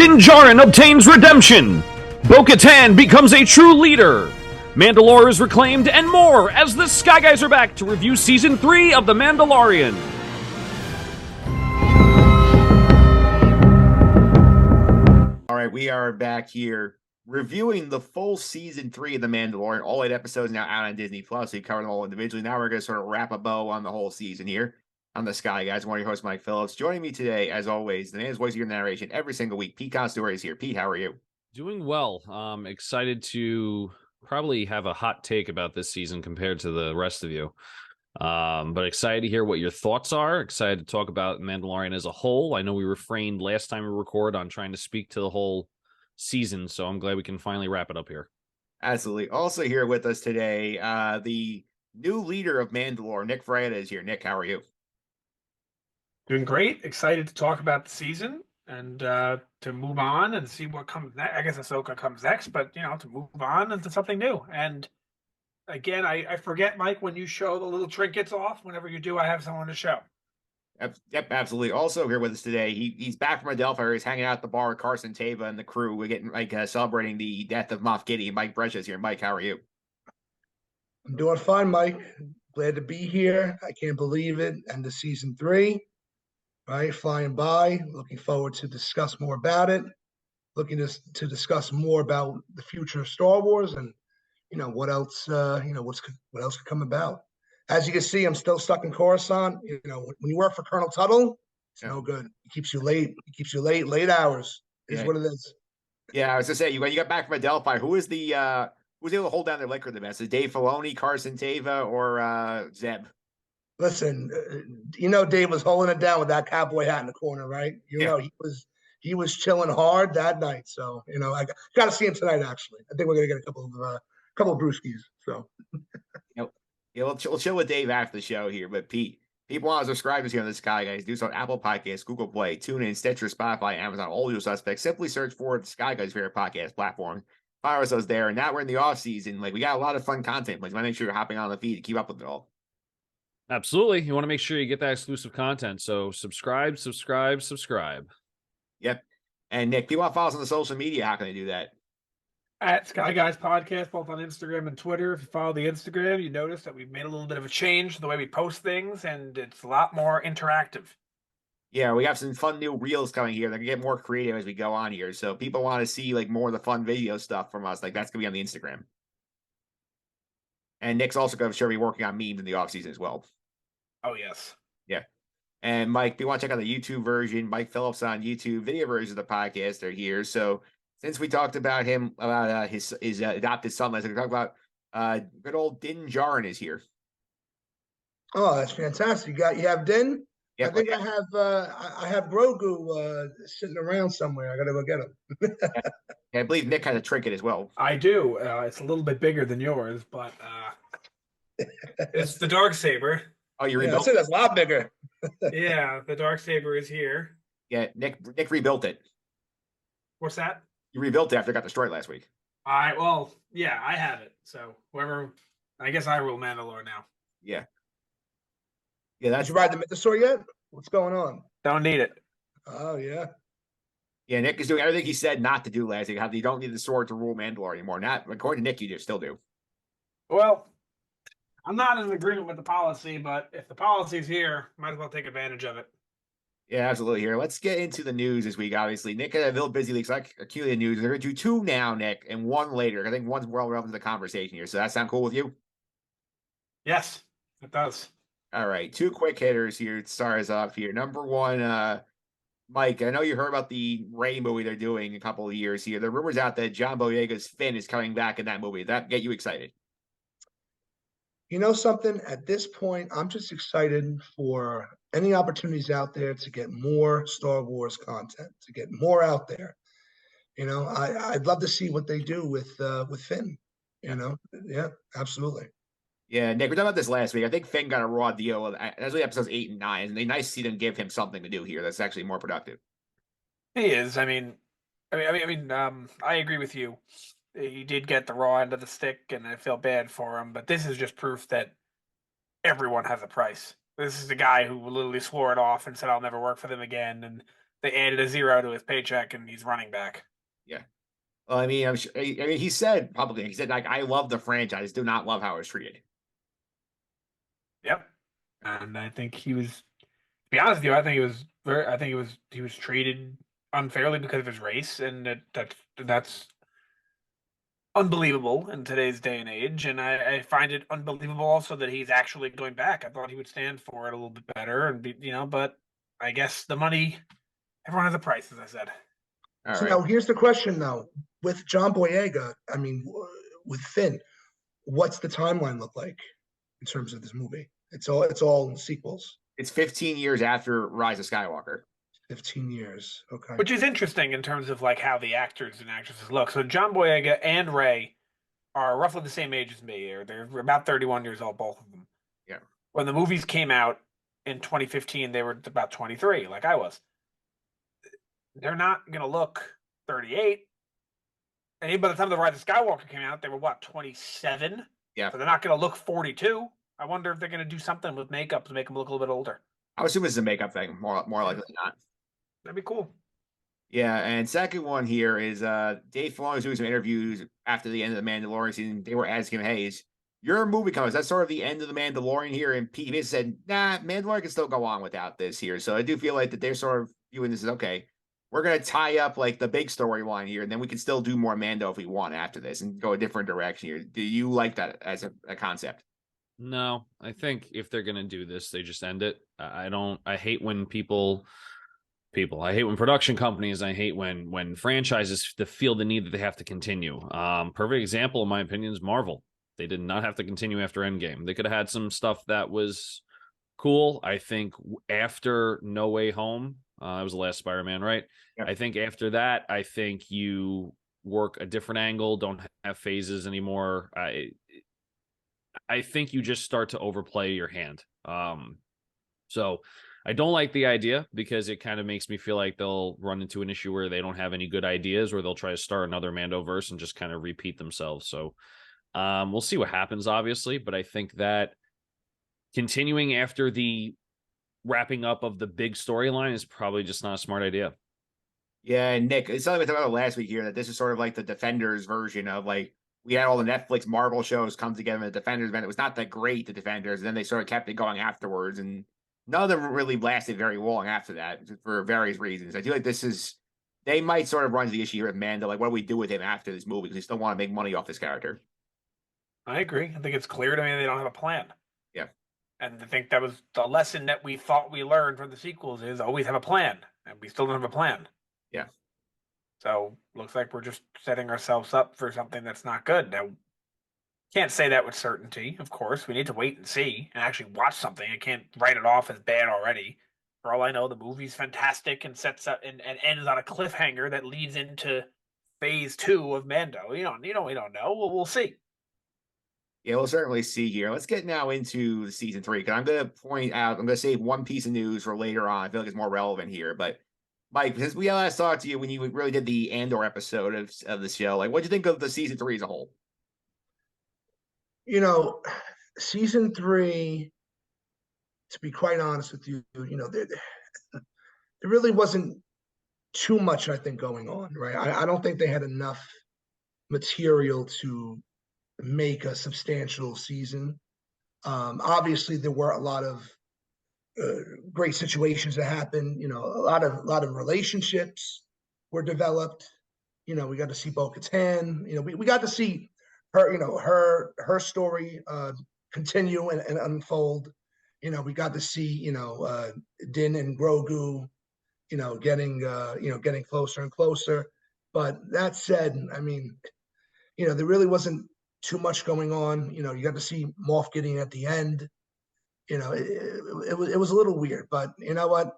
Din Djarin obtains redemption. Bo-Katan becomes a true leader. Mandalore is reclaimed, and more as the Sky Guys are back to review Season 3 of The Mandalorian. All right, we are back here reviewing the full Season 3 of The Mandalorian. All 8 episodes now out on Disney+. We covered them all individually. Now we're going to sort of wrap a bow on the whole season here. I'm the Sky Guys, one of your hosts, Mike Phillips. Joining me today, as always, the man's voice of your narration every single week, Pete Consadori is here. Pete, how are you? Doing well. Excited to probably have a hot take about this season compared to the rest of you. But excited to hear what your thoughts are. Excited to talk about Mandalorian as a whole. I know we refrained last time we record on trying to speak to the whole season, so I'm glad we can finally wrap it up here. Absolutely. Also here with us today, the new leader of Mandalore, Nick Fraietta, is here. Nick, how are you? Doing great. Excited to talk about the season and to move on and see what comes next. I guess Ahsoka comes next, but to move on into something new. And again, I forget, Mike, when you show the little trinkets off. Whenever you do, I have someone to show. Yep, absolutely. Also here with us today, he's back from Adelphi. He's hanging out at the bar with Carson Tava and the crew. We're getting celebrating the death of Moff Gideon. Mike Brescia is here. Mike, how are you? I'm doing fine, Mike. Glad to be here. I can't believe it. End of season 3. Right, flying by. Looking forward to discuss more about it. Looking to discuss more about the future of Star Wars and what else what else could come about. As you can see, I'm still stuck in Coruscant. When you work for Colonel Tuttle, it's no good. It keeps you late. Late hours is what it is. Yeah, I was gonna say you got back from Adelphi. Who was able to hold down their liquor the best? Is Dave Filoni, Carson Tava, or Zeb? Listen, Dave was holding it down with that cowboy hat in the corner, right? He was chilling hard that night. So I got to see him tonight. Actually, I think we're gonna get a couple of brewskis. So yeah, we'll chill with Dave after the show here. But Pete, people want to subscribe to us here on the Sky Guys. Do so on Apple Podcasts, Google Play, TuneIn, Stitcher, Spotify, Amazon, all your suspects. Simply search for the Sky Guys' favorite podcast platform. Follow us there. And now we're in the off season. We got a lot of fun content. You want to make sure you're hopping on the feed to keep up with it all. Absolutely. You want to make sure you get that exclusive content. So subscribe. Yep. And Nick, if you want to follow us on the social media, how can they do that? At Sky Guys Podcast, both on Instagram and Twitter. If you follow the Instagram, you notice that we've made a little bit of a change the way we post things, and it's a lot more interactive. Yeah, we have some fun new reels coming here. They're going to get more creative as we go on here. So people want to see more of the fun video stuff from us. That's going to be on the Instagram. And Nick's also going to be working on memes in the offseason as well. Oh, yes. Yeah. And Mike, if you want to check out the YouTube version, Mike Phillips on YouTube, video version of the podcast are here. So since we talked about him, about his adopted son, let's talk about good old Din Djarin is here. Oh, that's fantastic. You have Din? Yeah, I think I have Grogu sitting around somewhere. I got to go get him. Yeah, I believe Nick has a trinket as well. I do. It's a little bit bigger than yours, but it's the Darksaber. Oh, you rebuilt it? That's a lot bigger. Yeah, the Darksaber is here. Yeah, Nick rebuilt it. What's that? You rebuilt it after it got destroyed last week. I have it. So I guess I rule Mandalore now. Yeah. Yeah, Did you ride the Mythosaur yet? What's going on? Don't need it. Oh, yeah. Yeah, Nick is doing everything he said not to do last week. You don't need the sword to rule Mandalore anymore. Not according to Nick, you still do. Well, I'm not in agreement with the policy, but if the policy's here, might as well take advantage of it. Yeah, absolutely. Here, let's get into the news this week. Obviously, Nick had a little busy week, so I cue the news. They're going to do 2 now, Nick, and 1 later. I think 1's more relevant to the conversation here. So that sound cool with you? Yes, it does. All right, 2 quick hitters here to start us off here. Number 1, Mike, I know you heard about the Rey movie they're doing a couple of years here. The rumors out that John Boyega's Finn is coming back in that movie. Does that get you excited? You know something? At this point, I'm just excited for any opportunities out there to get more Star Wars content, to get more out there. I'd love to see what they do with Finn. Yeah, absolutely. Yeah, Nick, we talked about this last week. I think Finn got a raw deal. That's really episodes 8 and 9, and they nice to see them give him something to do here. That's actually more productive. He is. I agree with you. He did get the raw end of the stick, and I feel bad for him. But this is just proof that everyone has a price. This is the guy who literally swore it off and said, "I'll never work for them again." And they added a zero to his paycheck and he's running back. Yeah. Well, I mean, he said publicly, he said, like, I love the franchise, do not love how it's treated. Yep. And I think he was, to be honest with you, I think he was treated unfairly because of his race, and that's unbelievable in today's day and age. And I find it unbelievable also that he's actually going back. I thought he would stand for it a little bit better and be, but I guess the money, everyone has a price, as I said. All So right. now here's the question though, with John Boyega, I mean, with Finn, what's the timeline look like in terms of this movie? It's all sequels. It's 15 years after Rise of Skywalker. 15 years. Okay. Which is interesting in terms of like how the actors and actresses look. So John Boyega and Ray are roughly the same age as me. They're about 31 years old, both of them. Yeah. When the movies came out in 2015, they were about 23, like I was. They're not going to look 38. And even by the time the Rise of Skywalker came out, they were what, 27? Yeah. So they're not going to look 42. I wonder if they're going to do something with makeup to make them look a little bit older. I would assume it's a makeup thing, more likely than not. That'd be cool. Yeah, and second one here is Dave Filoni was doing some interviews after the end of the Mandalorian season. They were asking him, "Hey, is your movie coming? Is that sort of the end of the Mandalorian here?" And Pete Davidson said, "Nah, Mandalorian can still go on without this here." So I do feel like that they're sort of viewing this as, okay, we're gonna tie up like the big storyline here, and then we can still do more Mando if we want after this and go a different direction here. Do you like that as a concept? No, I think if they're gonna do this, they just end it. I hate when I hate when production companies, I hate when franchises feel the need that they have to continue. Perfect example, in my opinion, is Marvel. They did not have to continue after Endgame. They could have had some stuff that was cool. I think after No Way Home, it was the last Spider-Man, right? Yep. I think after that, I think you work a different angle, don't have phases anymore. I think you just start to overplay your hand. So I don't like the idea because it kind of makes me feel like they'll run into an issue where they don't have any good ideas, or they'll try to start another Mandoverse and just kind of repeat themselves. So we'll see what happens, obviously. But I think that continuing after the wrapping up of the big storyline is probably just not a smart idea. Yeah, and Nick, it's something we talked about last week here, that this is sort of like the Defenders version of, like, we had all the Netflix Marvel shows come together in the Defenders event. It was not that great, the Defenders, and then they sort of kept it going afterwards, and none of them really lasted very long after that for various reasons. I feel like they might sort of run into the issue here with Mando, like, what do we do with him after this movie? Because they still want to make money off this character. I agree. I think it's clear to me they don't have a plan. Yeah. And I think that was the lesson that we thought we learned from the sequels is always have a plan. And we still don't have a plan. Yeah. So looks like we're just setting ourselves up for something that's not good. Now, can't say that with certainty, of course. We need to wait and see and actually watch something. I can't write it off as bad already. For all I know, the movie's fantastic and sets up and ends on a cliffhanger that leads into phase 2 of Mando. We don't know. We'll see. Yeah, we'll certainly see here. Let's get now into season 3, because I'm going to save one piece of news for later on. I feel like it's more relevant here. But Mike, since we last talked to you when you really did the Andor episode of the show, like, what'd you think of the season 3 as a whole? Season 3, to be quite honest with you, there really wasn't too much, I think, going on, right? I don't think they had enough material to make a substantial season. Obviously, there were a lot of great situations that happened. A lot of relationships were developed. We got to see Bo-Katan. We got to see her her story continue and unfold. We got to see Din and Grogu getting closer and closer. But that said, I mean, there really wasn't too much going on. You got to see Moff Gideon at the end. It was a little weird, but you know what?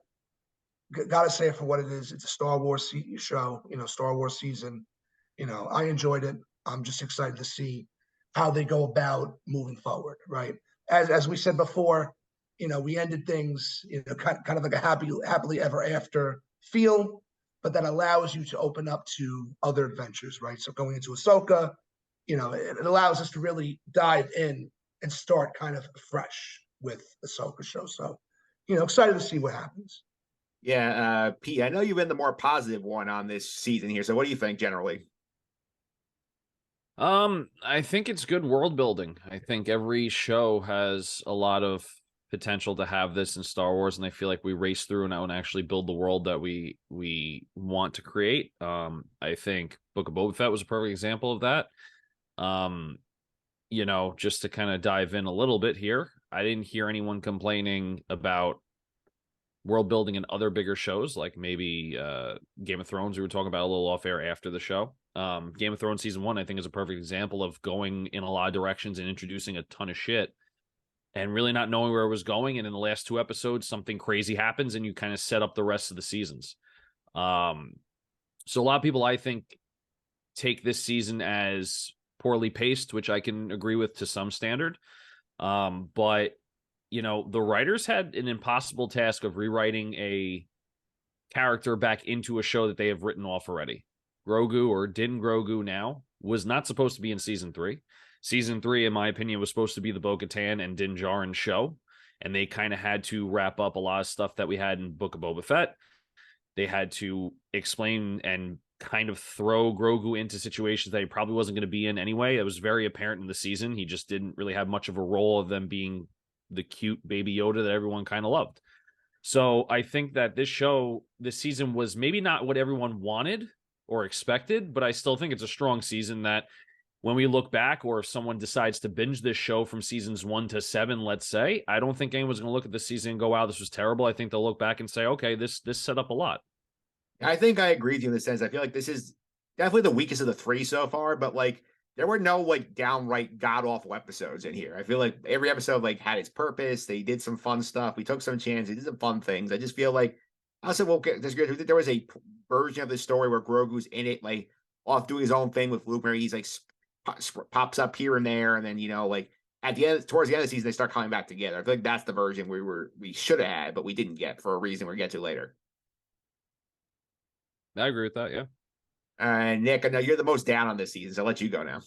Gotta say it for what it is. It's a Star Wars show, Star Wars season. I enjoyed it. I'm just excited to see how they go about moving forward, right? As we said before, we ended things, kind of like a happily ever after feel, but that allows you to open up to other adventures, right? So going into Ahsoka, it allows us to really dive in and start kind of fresh with Ahsoka show. So, excited to see what happens. Yeah, Pete, I know you've been the more positive one on this season here. So what do you think generally? I think it's good world building. I think every show has a lot of potential to have this in Star Wars, and I feel like we race through now and actually build the world that we want to create. I think Book of Boba Fett was a perfect example of that. Um, just to kind of dive in a little bit here, I didn't hear anyone complaining about world building in other bigger shows, like maybe Game of Thrones. We were talking about a little off air after the show. Game of Thrones season 1, I think, is a perfect example of going in a lot of directions and introducing a ton of shit and really not knowing where it was going. And in the last 2 episodes, something crazy happens and you kind of set up the rest of the seasons. So a lot of people, I think, take this season as poorly paced, which I can agree with to some standard. But the writers had an impossible task of rewriting a character back into a show that they have written off already. Grogu, or Din Grogu now, was not supposed to be in season 3. Season 3, in my opinion, was supposed to be the Bo-Katan and Din Djarin show, and they kind of had to wrap up a lot of stuff that we had in Book of Boba Fett. They had to explain and kind of throw Grogu into situations that he probably wasn't going to be in anyway. It was very apparent in the season. He just didn't really have much of a role of them being the cute baby Yoda that everyone kind of loved. So I think that this season was maybe not what everyone wanted or expected, but I still think it's a strong season that when we look back, or if someone decides to binge this show from seasons 1 to 7, let's say, I don't think anyone's going to look at this season and go, wow, this was terrible. I think they'll look back and say, okay, this set up a lot. I think I agree with you in the sense. I feel like this is definitely the weakest of the 3 so far, but like there were no like downright god awful episodes in here. I feel like every episode like had its purpose. They did some fun stuff. We took some chances. They did some fun things. I just feel like also there was a version of the story where Grogu's in it, like off doing his own thing with Luke, where he's like pops up here and there, and then like at the end, towards the end of the season, they start coming back together. I feel like that's the version we should have had, but we didn't get for a reason we'll get to later. I agree with that. Yeah. Nick, I know you're the most down on this season, so I'll let you go now.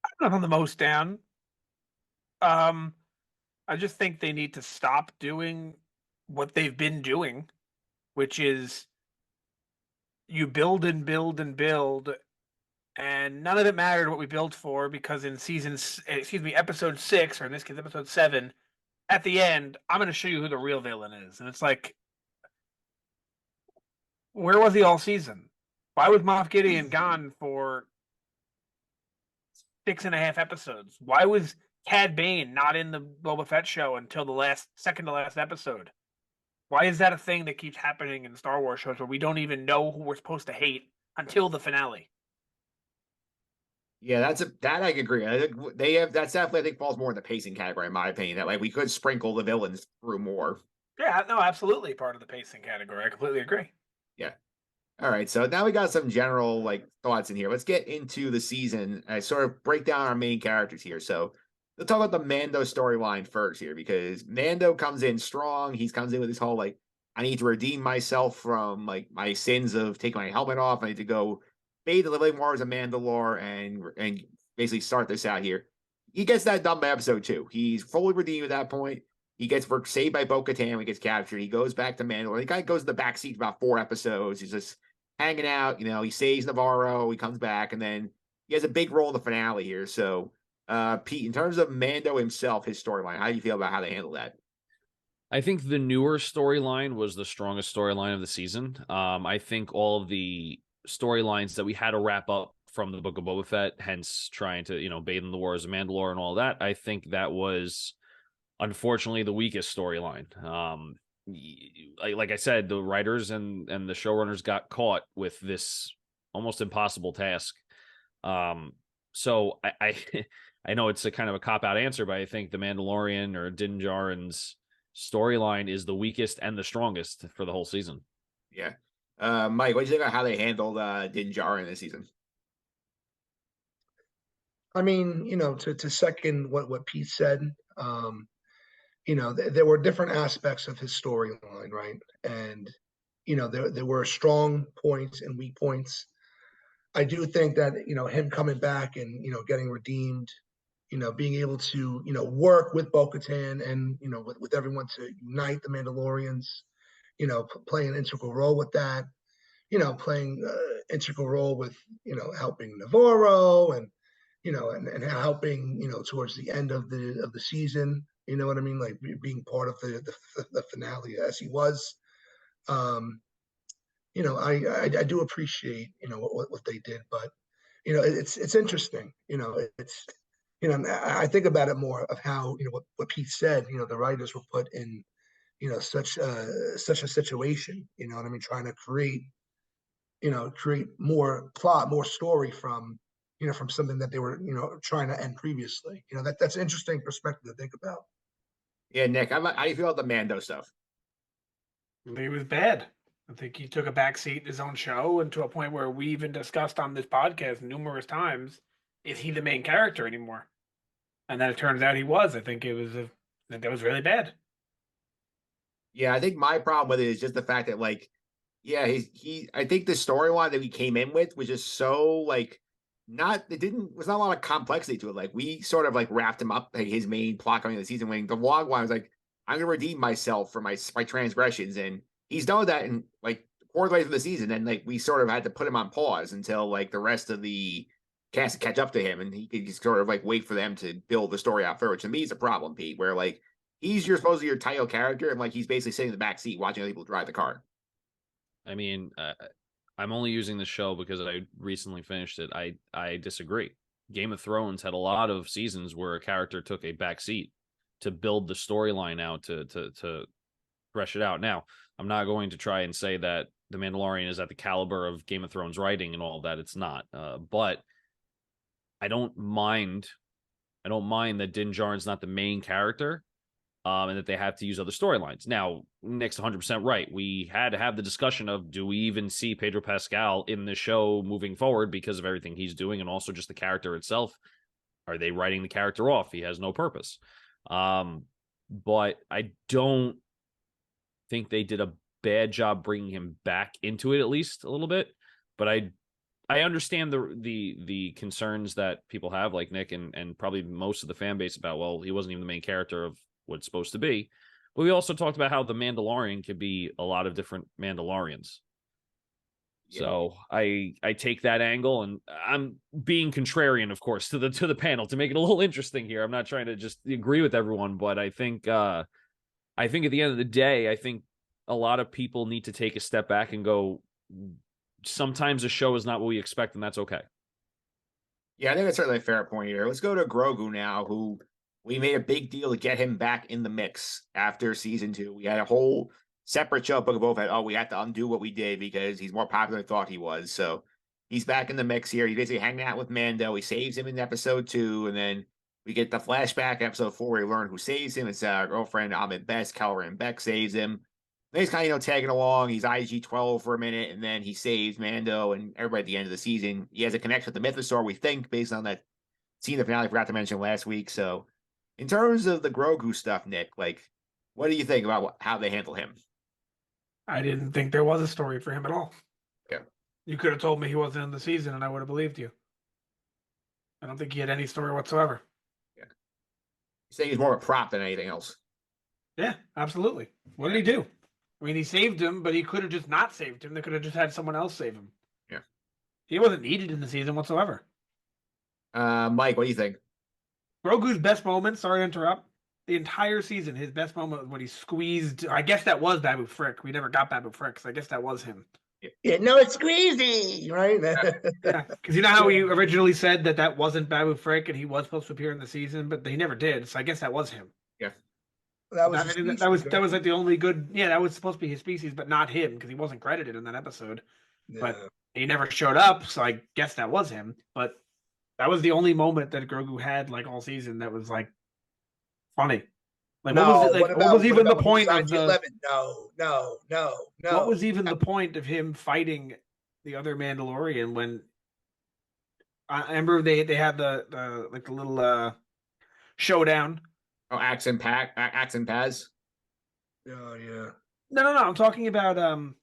I'm not on the most down. I just think they need to stop doing what they've been doing, which is you build and build and build, and none of it mattered what we built for, because in episode 6, or in this case, episode 7, at the end, I'm going to show you who the real villain is. And it's like, where was he all season? Why was Moff Gideon gone for 6.5 episodes? Why was Cad Bane not in the Boba Fett show until the second to last episode? Why is that a thing that keeps happening in Star Wars shows where we don't even know who we're supposed to hate until the finale? Yeah, that I agree. I think that's definitely, I think, falls more in the pacing category, in my opinion. That like we could sprinkle the villains through more. Yeah, no, absolutely part of the pacing category. I completely agree. Yeah. All right, so now we got some general like thoughts in here. Let's get into the season. I sort of break down our main characters here. So let's talk about the Mando storyline first here, because Mando comes in strong. He comes in with this whole like, I need to redeem myself from like my sins of taking my helmet off. I need to go bathe the living waters of Mandalore and basically start this out here. He gets that done by episode 2. He's fully redeemed at that point. He gets saved by Bo-Katan when he gets captured. He goes back to Mandalore. The guy goes in the backseat for about 4 episodes. He's just hanging out. He saves Navarro. He comes back, and then he has a big role in the finale here. So, Pete, in terms of Mando himself, his storyline, how do you feel about how they handle that? I think the newer storyline was the strongest storyline of the season. I think all of the storylines that we had to wrap up from the Book of Boba Fett, hence trying to, bathe in the wars of Mandalore and all that, I think that was unfortunately the weakest storyline. Like I said, the writers and the showrunners got caught with this almost impossible task. So I I know it's a kind of a cop-out answer, but I think the Mandalorian or Din Djarin's storyline is the weakest and the strongest for the whole season. Yeah. Mike, what do you think about how they handled Din Djarin this season? I mean, to second what Pete said, there were different aspects of his storyline, right? And there were strong points and weak points. I do think that him coming back and getting redeemed, being able to work with Bo-Katan and with everyone to unite the Mandalorians, play an integral role with that. Playing integral role with helping Navarro and and helping towards the end of the season. You know what I mean? Like being part of the finale as he was. I do appreciate what they did, but it's interesting. It's I think about it more of how what Pete said. The writers were put in such a situation. You know what I mean? Trying to create more plot, more story from from something that they were trying to end previously. That's an interesting perspective to think about. Yeah, Nick, how do you feel about the Mando stuff? I think it was bad. I think he took a backseat in his own show, and to a point where we even discussed on this podcast numerous times, is he the main character anymore? And then it turns out he was. I think that was really bad. Yeah, I think my problem with it is just the fact that I think the storyline that we came in with was just so was not a lot of complexity to it. Like we sort of wrapped him up, his main plot going into the season when the log line was like, I'm gonna redeem myself for my transgressions, and he's done with that in fourth way of the season, and we sort of had to put him on pause until the rest of the cast catch up to him, and he could just sort of wait for them to build the story out further. To me, it's a problem, Pete, where he's supposed to be your title character, and he's basically sitting in the back seat watching other people drive the car. I mean, I'm only using the show because I recently finished it. I disagree. Game of Thrones had a lot of seasons where a character took a back seat to build the storyline out, to thresh it out. Now, I'm not going to try and say that The Mandalorian is at the caliber of Game of Thrones writing and all of that. It's not. But I don't mind that Din Djarin's not the main character, and that they have to use other storylines. Now, Nick's 100% right. We had to have the discussion of, do we even see Pedro Pascal in the show moving forward because of everything he's doing, and also just the character itself? Are they writing the character off? He has no purpose. But I don't think they did a bad job bringing him back into it, at least a little bit. But I understand the concerns that people have, like Nick and probably most of the fan base, about, well, he wasn't even the main character of what it's supposed to be. But we also talked about how the Mandalorian could be a lot of different Mandalorians. Yeah. So I take that angle, and I'm being contrarian, of course, to the panel to make it a little interesting here. I'm not trying to just agree with everyone, but I think at the end of the day, I think a lot of people need to take a step back and go, sometimes a show is not what we expect, and that's okay. Yeah, I think that's certainly a fair point here. Let's go to Grogu now, who we made a big deal to get him back in the mix after season 2. We had a whole separate show, Book of Boba Fett. Oh, we had to undo what we did because he's more popular than I thought he was. So he's back in the mix here. He's basically hanging out with Mando. He saves him in episode 2, and then we get the flashback episode 4 where we learn who saves him. It's our girlfriend Ahmed Best. Kelleran Beck saves him. Then he's kind of tagging along. He's IG-12 for a minute, and then he saves Mando and everybody at the end of the season. He has a connection with the Mythosaur, we think, based on that scene the finale I forgot to mention last week. So in terms of the Grogu stuff, Nick, what do you think about how they handle him? I didn't think there was a story for him at all. Yeah. You could have told me he wasn't in the season, and I would have believed you. I don't think he had any story whatsoever. Yeah. You're saying he's more of a prop than anything else. Yeah, absolutely. What did he do? I mean, he saved him, but he could have just not saved him. They could have just had someone else save him. Yeah. He wasn't needed in the season whatsoever. Mike, what do you think? Grogu's best moment, sorry to interrupt, the entire season, his best moment was when he squeezed, I guess that was Babu Frick. We never got Babu Frick, so I guess that was him. Yeah, no, it's squeezy, right? Yeah, because you know how he originally said that wasn't Babu Frick and he was supposed to appear in the season, but he never did, so I guess that was him. Yeah. That was like the only good. Yeah, that was supposed to be his species, but not him because he wasn't credited in that episode. Yeah. But he never showed up, so I guess that was him. But that was the only moment that Grogu had all season that was funny. What was even the point of the 11? No. What was even the point of him fighting the other Mandalorian when I remember they had the little showdown. Oh, Axe and Paz. Oh yeah. No. I'm talking about on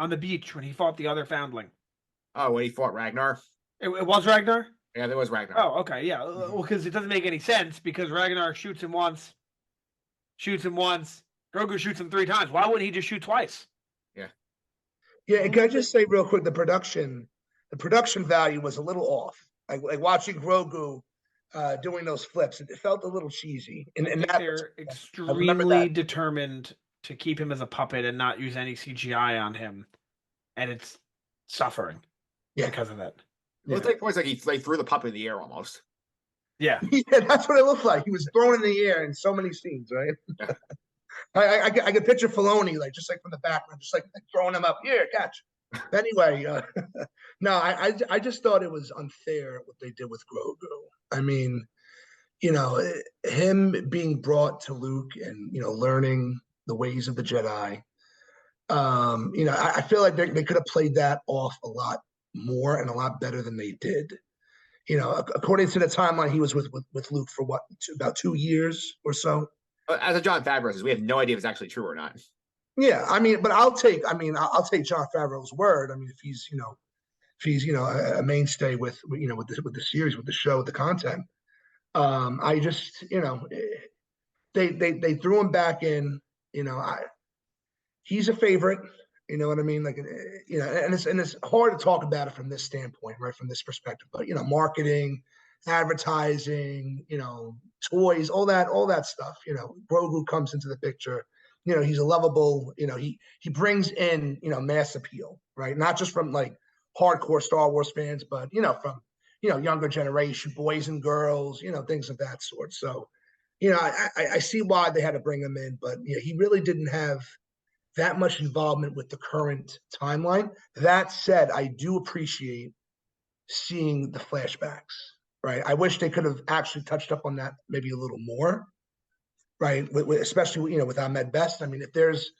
the beach when he fought the other foundling. Oh, when he fought Ragnar. It was Ragnar. Yeah, there was Ragnar. Oh, okay, yeah. Well, because it doesn't make any sense because Ragnar shoots him once. Grogu shoots him 3 times. Why wouldn't he just shoot twice? Yeah, and can I just say real quick, the production value was a little off. Like watching Grogu doing those flips, it felt a little cheesy. I think that they're I remember that. extremely determined to keep him as a puppet and not use any CGI on him, and it's suffering Yeah, because of that. It looked like points like he threw the puppet in the air almost. Yeah, yeah, that's what it looked like. He was thrown in the air in so many scenes, right? Yeah. I could picture Filoni just like from the background, just like throwing him up here, catch. Anyway, no, I just thought it was unfair what they did with Grogu. I mean, him being brought to Luke and learning the ways of the Jedi. I feel like they could have played that off a lot more and a lot better than they did. According to the timeline, he was with Luke for what, about 2 years or so. As a John Favreau says, we have no idea if it's actually true or not. Yeah, I mean, but I'll take John Favreau's word. I mean, if he's a mainstay with the series, with the show, with the content. I just they threw him back in. He's a favorite. You know what I mean? Like, and it's hard to talk about it from this standpoint, right? From this perspective, but marketing, advertising, toys, all that stuff. Grogu comes into the picture. He's a lovable. He brings in mass appeal, right? Not just from like hardcore Star Wars fans, but from younger generation, boys and girls, things of that sort. So, I see why they had to bring him in, but he really didn't have that much involvement with the current timeline. That said, I do appreciate seeing the flashbacks, right? I wish they could have actually touched up on that maybe a little more, right? Especially with Ahmed Best. I mean, if there's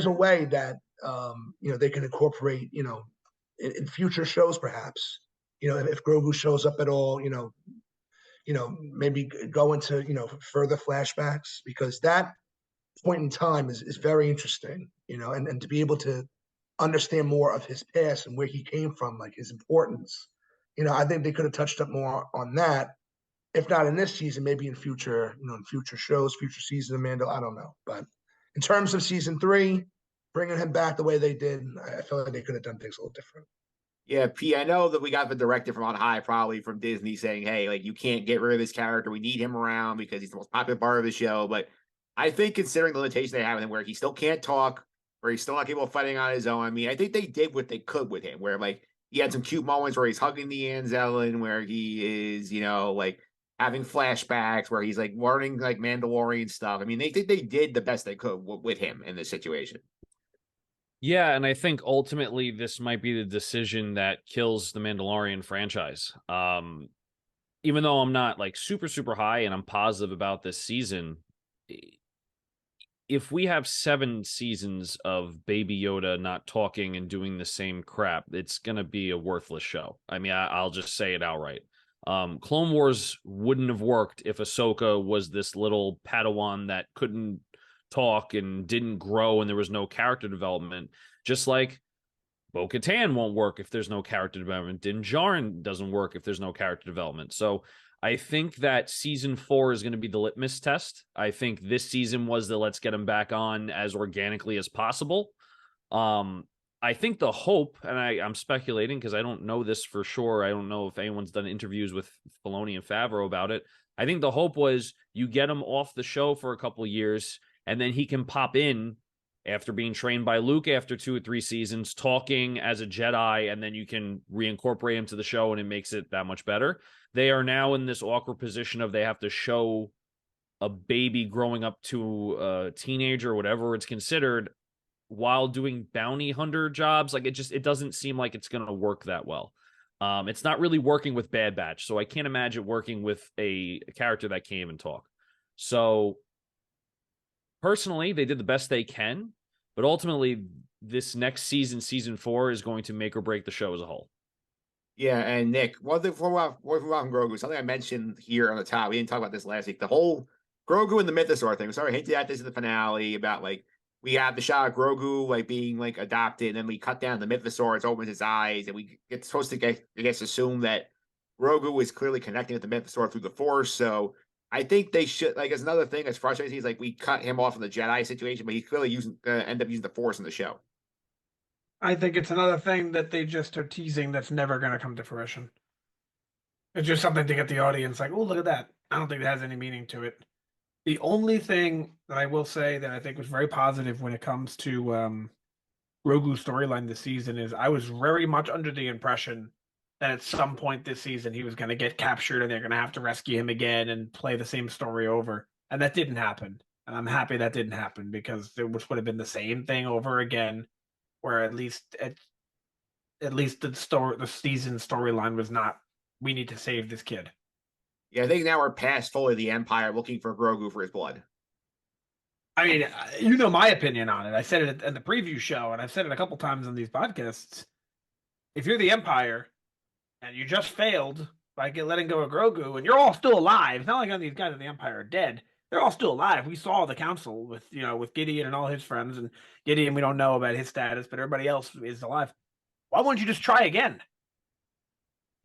a way that they can incorporate, in future shows, perhaps, if Grogu shows up at all, maybe go into further flashbacks, because that point in time is very interesting, and to be able to understand more of his past and where he came from, like his importance. I think they could have touched up more on that, if not in this season, maybe in future, in future shows, future season of Mando. I don't know, but in terms of season 3, bringing him back the way they did, I feel like they could have done things a little different. Yeah, P, I know that we got the directive from on high, probably from Disney, saying, hey, like, you can't get rid of this character. We need him around because he's the most popular part of the show. But I think considering the limitation they have with him, where he still can't talk, where he's still not capable of fighting on his own, I mean, I think they did what they could with him, where, like, he had some cute moments where he's hugging the Anzellan, where he is, like, having flashbacks, where he's, like, learning, like, Mandalorian stuff. I mean, they think they did the best they could with him in this situation. Yeah, and I think ultimately this might be the decision that kills the Mandalorian franchise. Even though I'm not like super high and I'm positive about this season, if we have 7 seasons of Baby Yoda not talking and doing the same crap, it's going to be a worthless show. I mean, I'll just say it outright. Clone Wars wouldn't have worked if Ahsoka was this little Padawan that couldn't talk and didn't grow and there was no character development. Just like Bo-Katan won't work if there's no character development. Din Djarin doesn't work if there's no character development. So I think that season 4 is going to be the litmus test. I think this season was the let's get him back on as organically as possible. I think the hope, and I'm speculating because I don't know this for sure. I don't know if anyone's done interviews with Filoni and Favreau about it. I think the hope was you get him off the show for a couple of years, and then he can pop in after being trained by Luke after 2 or 3 seasons, talking as a Jedi, and then you can reincorporate him to the show, and it makes it that much better. They are now in this awkward position of they have to show a baby growing up to a teenager, whatever it's considered, while doing bounty hunter jobs. Like, it doesn't seem like it's going to work that well. It's not really working with Bad Batch, so I can't imagine working with a character that came and talk. So personally, they did the best they can, but ultimately this next season, season 4, is going to make or break the show as a whole. Yeah, and Nick, one thing from Grogu, something I mentioned here on the top, we didn't talk about this last week, the whole Grogu and the Mythosaur thing. Sorry, I hinted at this in the finale about, like, we have the shot of Grogu, like, being, like, adopted, and then we cut down the Mythosaur, it opens his eyes, and we get supposed to get, I guess, assume that Grogu is clearly connecting with the Mythosaur through the Force. So I think they should, like, as another thing that's frustrating is, like, we cut him off in the Jedi situation, but he's clearly end up using the Force in the show. I think it's another thing that they just are teasing that's never going to come to fruition. It's just something to get the audience like, oh, look at that. I don't think it has any meaning to it. The only thing that I will say that I think was very positive when it comes to Grogu's storyline this season is I was very much under the impression that at some point this season he was going to get captured and they're going to have to rescue him again and play the same story over. And that didn't happen. And I'm happy that didn't happen because it would have been the same thing over again, where at least the season storyline was not, we need to save this kid. Yeah, I think now we're past fully the Empire looking for Grogu for his blood. I mean, you know my opinion on it. I said it in the preview show, and I've said it a couple times on these podcasts. If you're the Empire and you just failed by letting go of Grogu, and you're all still alive, it's not like none of these guys in the Empire are dead. They're all still alive. We saw the council with Gideon and all his friends, and Gideon we don't know about his status, but everybody else is alive. Why wouldn't you just try again?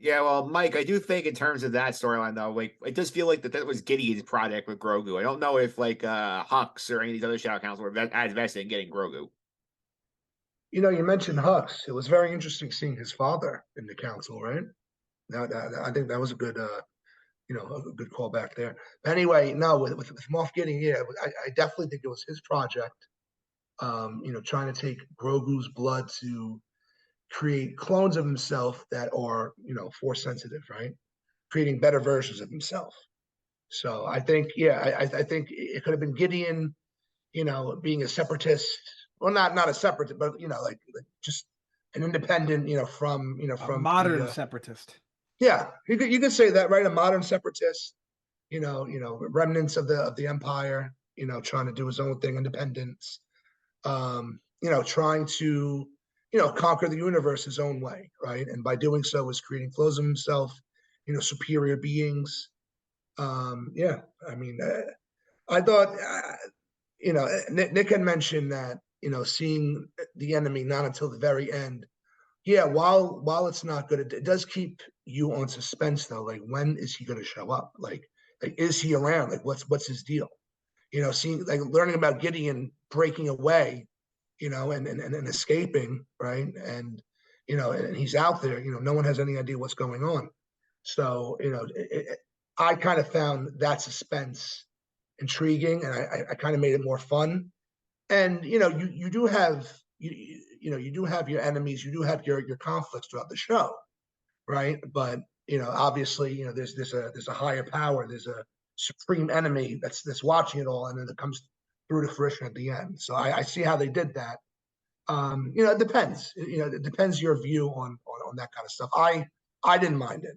Yeah, well, Mike, I do think in terms of that storyline, though, like it does feel like that was Gideon's project with Grogu. I don't know if like Hux or any of these other Shadow Council were as vested in getting Grogu. You know, you mentioned Hux. It was very interesting seeing his father in the council, right? I think that was a good, a good call back there. But anyway, no, with Moff Gideon, yeah, I definitely think it was his project. Trying to take Grogu's blood to create clones of himself that are, force sensitive, right? Creating better versions of himself. So I think, yeah, I think it could have been Gideon, being a separatist, well, not a separatist, but like just an independent, from a modern separatist. Yeah, you could say that, right? A modern separatist, remnants of the empire, trying to do his own thing, independence, trying to, conquer the universe his own way, right? And by doing so, is creating clones of himself, superior beings. Yeah, I mean, I thought, Nick had mentioned that, seeing the enemy not until the very end. Yeah, while it's not good, it does keep you on suspense though. Like, when is he going to show up? Like, is he around? Like, what's his deal? Seeing, like, learning about Gideon breaking away, and escaping, right? And and he's out there. No one has any idea what's going on. So I kind of found that suspense intriguing, and I kind of made it more fun. And you do have you do have your enemies, you do have your conflicts throughout the show, right? But obviously, there's a higher power, there's a supreme enemy that's watching it all, and then it comes through to fruition at the end. So I see how they did that. It depends. It depends your view on that kind of stuff. I didn't mind it.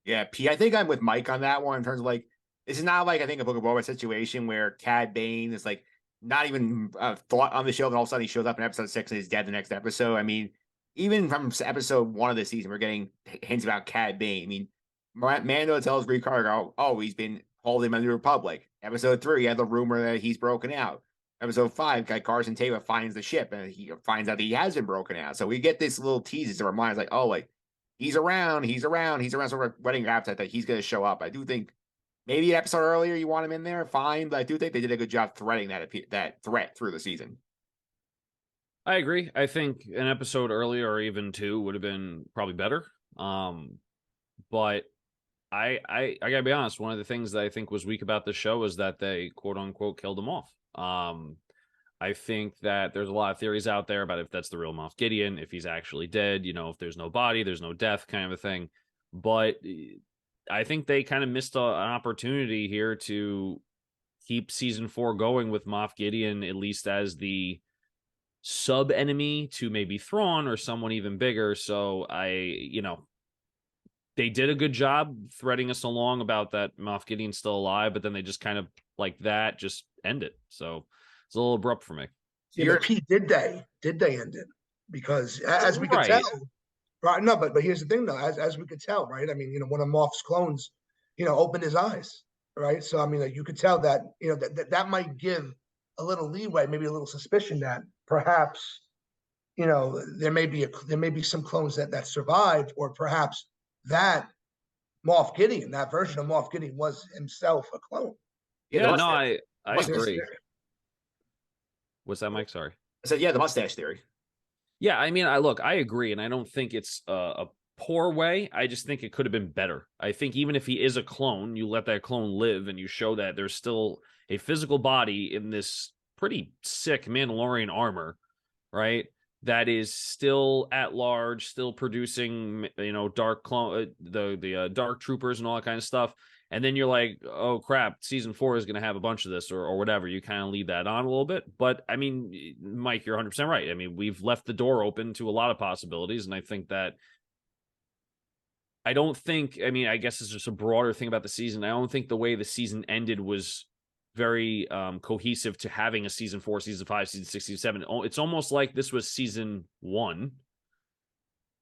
Yeah, P. I think I'm with Mike on that one in terms of like this is not like I think a Book of Boba situation where Cad Bane is like not even thought on the show, and all of a sudden he shows up in episode 6 and he's dead the next episode. I mean, even from episode 1 of the season, we're getting hints about Cad Bane. I mean, Mando tells Greek Cargo, oh, he's been holding him in the Republic. Episode 3, he had the rumor that he's broken out. Episode 5, Carson Teva finds the ship and he finds out that he has been broken out. So we get this little teases to our minds like, oh, like he's around. So we're wedding appetite that he's going to show up. I do think maybe an episode earlier you want him in there, fine. But I do think they did a good job threading that threat through the season. I agree. I think an episode earlier or even 2 would have been probably better. But I gotta be honest. One of the things that I think was weak about the show is that they quote unquote killed him off. I think that there's a lot of theories out there about if that's the real Moff Gideon, if he's actually dead, if there's no body, there's no death kind of a thing. But I think they kind of missed an opportunity here to keep season 4 going with Moff Gideon, at least as the sub enemy to maybe Thrawn or someone even bigger. So they did a good job threading us along about that Moff Gideon's still alive, but then they just kind of like that just end it. So it's a little abrupt for me. Yeah, but Pete, did they end it? Because as we could tell, right? No, but here's the thing though, as we could tell, right? I mean, one of Moff's clones, opened his eyes, right? So I mean, like, you could tell that, that might give a little leeway, maybe a little suspicion that perhaps, there may be some clones that survived, or perhaps that Moff Gideon, that version of Moff Gideon, was himself a clone. Yeah, no, I agree. What's that, Mike? Sorry. I said, yeah, the mustache theory. Yeah, I mean, I agree, and I don't think it's a poor way. I just think it could have been better. I think even if he is a clone, you let that clone live and you show that there's still a physical body in this pretty sick Mandalorian armor, right? That is still at large, still producing, dark clone, the dark troopers and all that kind of stuff. And then you're like, oh crap, season 4 is going to have a bunch of this or whatever. You kind of leave that on a little bit. But I mean, Mike, you're 100% right. I mean, we've left the door open to a lot of possibilities. And I think that I guess it's just a broader thing about the season. I don't think the way the season ended was very cohesive to having a season 4, season 5, season 6, season 7. It's almost like this was season 1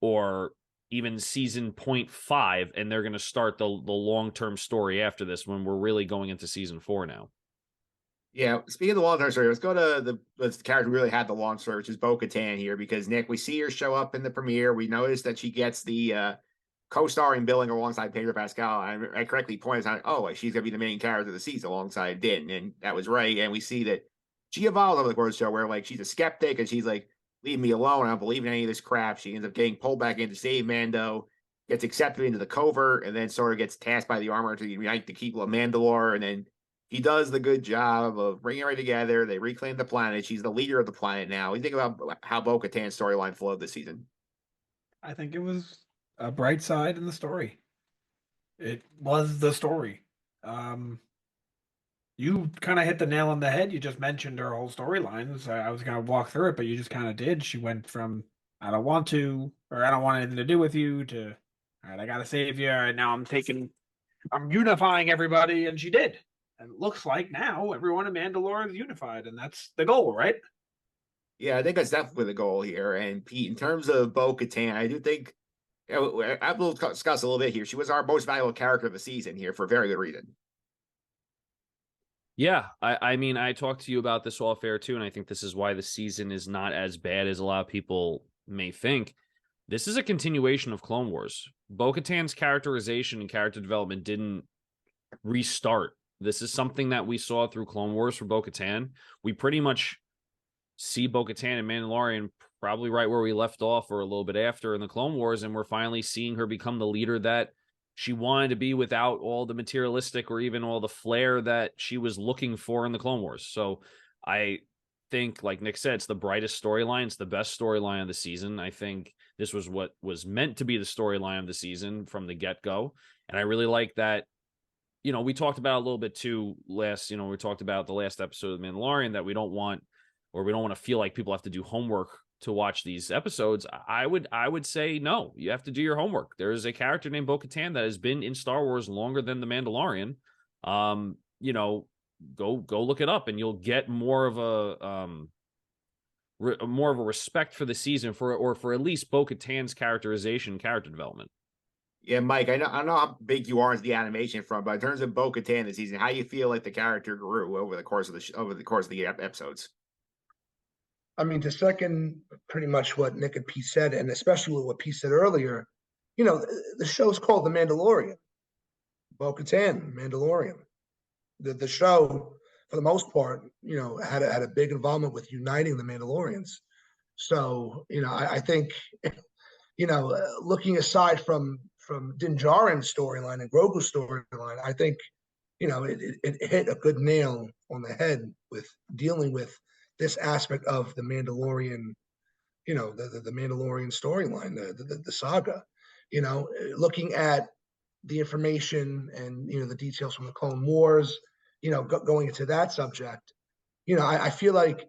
or even season 0.5, and they're going to start the long-term story after this when we're really going into season 4 now. Yeah, speaking of the long-term story, let's go to the character who really had the long story, which is Bo-Katan here, because Nick, we see her show up in the premiere. We notice that she gets the co-starring billing alongside Pedro Pascal. I correctly pointed out, oh, she's gonna be the main character of the season alongside Din, and that was right. And we see that she evolves over the course of the show, where like she's a skeptic and she's like, "Leave me alone. I don't believe in any of this crap." She ends up getting pulled back in to save Mando, gets accepted into the covert, and then sort of gets tasked by the armor to unite the people of Mandalore. And then he does the good job of bringing everybody together. They reclaim the planet. She's the leader of the planet now. What do you think about how Bo-Katan's storyline flowed this season? I think it was a bright side in the story. It was the story. You kind of hit the nail on the head. You just mentioned her whole storyline. So I was going to walk through it, but you just kind of did. She went from I don't want to, or I don't want anything to do with you, to all right, I got to save you, and now I'm unifying everybody, and she did. And it looks like now everyone in Mandalore is unified, and that's the goal, right? Yeah, I think that's definitely the goal here. And Pete, in terms of Bo-Katan, I do think I will discuss a little bit here. She was our most valuable character of the season here for a very good reason. Yeah, I mean, I talked to you about this off air too, and I think this is why the season is not as bad as a lot of people may think. This is a continuation of Clone Wars. Bo-Katan's characterization and character development didn't restart. This is something that we saw through Clone Wars for Bo-Katan. We pretty much see Bo-Katan and Mandalorian probably right where we left off or a little bit after in the Clone Wars, and we're finally seeing her become the leader that she wanted to be without all the materialistic or even all the flair that she was looking for in the Clone Wars. So I think, like Nick said, it's the brightest storyline. It's the best storyline of the season. I think this was what was meant to be the storyline of the season from the get-go. And I really like that. We talked about a little bit too we talked about the last episode of Mandalorian that we don't want to feel like people have to do homework to watch these episodes. I would say no, you have to do your homework. There is a character named Bo-Katan that has been in Star Wars longer than the Mandalorian. Go look it up and you'll get more of a respect for the season for at least Bo-Katan's characterization, character development. Yeah, Mike, I know how big you are into the animation front, but in terms of Bo-Katan this season, how you feel like the character grew over the course of the episodes? I mean, to second pretty much what Nick and Pete said, and especially what Pete said earlier, the show's called The Mandalorian. Bo-Katan, Mandalorian. The show, for the most part, had a big involvement with uniting the Mandalorians. So, I think, looking aside from Din Djarin's storyline and Grogu's storyline, I think, it hit a good nail on the head with dealing with this aspect of the Mandalorian, the Mandalorian storyline, the saga, looking at the information and, the details from the Clone Wars, going into that subject, I feel like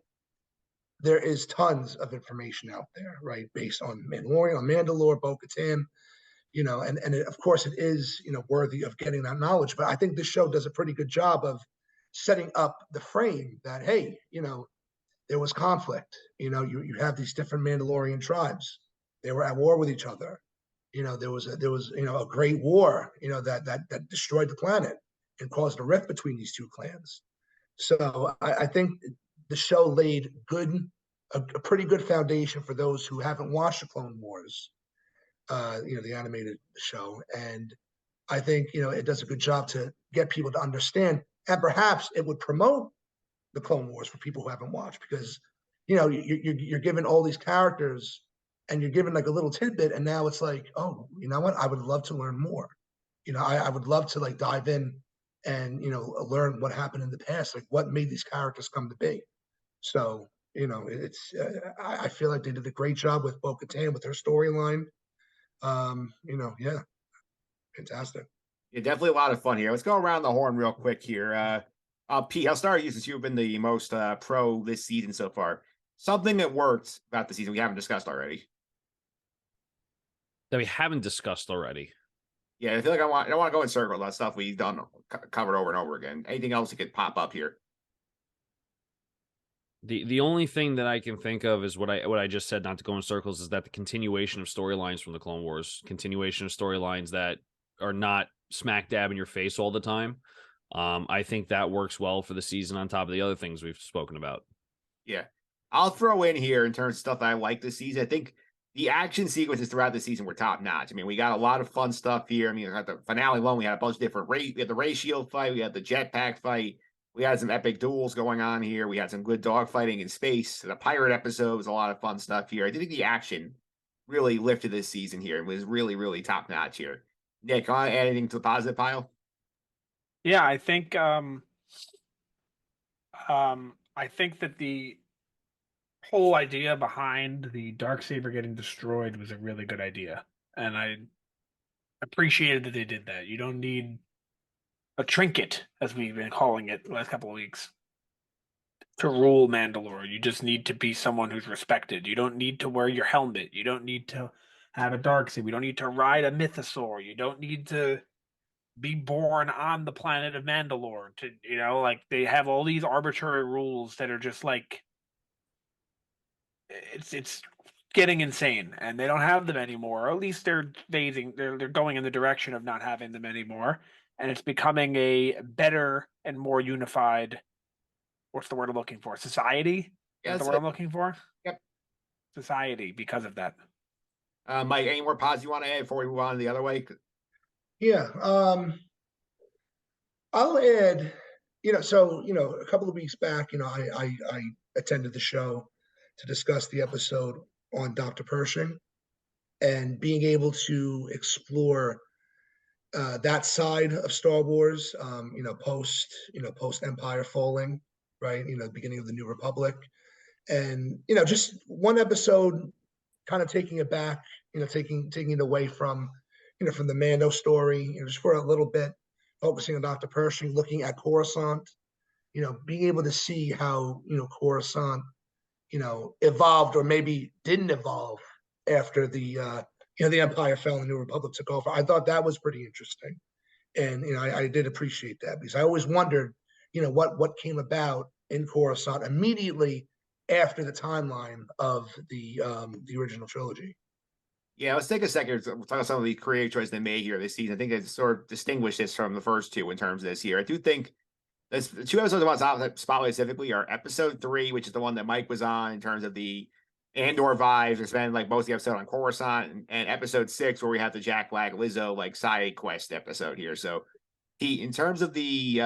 there is tons of information out there, right? Based on Mandalorian, on Mandalore, Bo-Katan, and of course it is, worthy of getting that knowledge. But I think this show does a pretty good job of setting up the frame that, hey, there was conflict. You have these different Mandalorian tribes. They were at war with each other. There was a great war, that destroyed the planet and caused a rift between these two clans. So I think the show laid a pretty good foundation for those who haven't watched the Clone Wars, the animated show. And I think, it does a good job to get people to understand, and perhaps it would promote the Clone Wars for people who haven't watched, because you're given all these characters and you're given like a little tidbit, and now it's like, oh, you know what? I would love to learn more. I would love to like dive in and learn what happened in the past, like what made these characters come to be. So it's I feel like they did a great job with Bo-Katan with her storyline. Yeah, fantastic. Yeah, definitely a lot of fun here. Let's go around the horn real quick here. Pete, I'll start with you since you've been the most pro this season so far. Something that worked about the season we haven't discussed already. That we haven't discussed already. Yeah, I feel like I don't want to go in circles. That stuff we've done covered over and over again. Anything else that could pop up here? The only thing that I can think of is what I just said, not to go in circles, is that the continuation of storylines from the Clone Wars, continuation of storylines that are not smack dab in your face all the time. I think that works well for the season on top of the other things we've spoken about. Yeah. I'll throw in here in terms of stuff that I like this season. I think the action sequences throughout the season were top notch. I mean, we got a lot of fun stuff here. I mean, at the finale alone, we had a bunch of different we had the ray shield fight, we had the jetpack fight, we had some epic duels going on here. We had some good dogfighting in space. The pirate episode was a lot of fun stuff here. I think the action really lifted this season here. It was really, really top notch here. Nick, want to add anything to the positive pile? Yeah, I think that the whole idea behind the Darksaber getting destroyed was a really good idea, and I appreciated that they did that. You don't need a trinket, as we've been calling it the last couple of weeks, to rule Mandalore. You just need to be someone who's respected. You don't need to wear your helmet. You don't need to have a Darksaber. You don't need to ride a mythosaur. You don't need to be born on the planet of Mandalore. To like they have all these arbitrary rules that are just like it's getting insane, and they don't have them anymore. Or at least they're going in the direction of not having them anymore, and it's becoming a better and more unified. What's the word I'm looking for? Society. Yeah, That's the word I'm looking for. Yep. Society, because of that. Mike, any more pods you want to add before we move on to the other way? Yeah. I'll add, so, a couple of weeks back, I attended the show to discuss the episode on Dr. Pershing, and being able to explore that side of Star Wars, post Empire falling, right? The beginning of the New Republic, and just one episode, kind of taking it back, taking it away from, from the Mando story, just for a little bit, focusing on Dr. Pershing, looking at Coruscant, being able to see how Coruscant, evolved or maybe didn't evolve after the Empire fell and the New Republic took over. I thought that was pretty interesting, and I did appreciate that, because I always wondered, what came about in Coruscant immediately after the timeline of the original trilogy. Yeah, let's take a second to talk about some of the creative choices they made here this season. I think they sort of distinguish this from the first two in terms of this year. I do think there's two episodes I want to spotlight specifically are episode 3, which is the one that Mike was on in terms of the Andor vibes. We spend like most of the episode on Coruscant, and episode 6 where we have the Jack Black Lizzo like side quest episode here. So in terms of the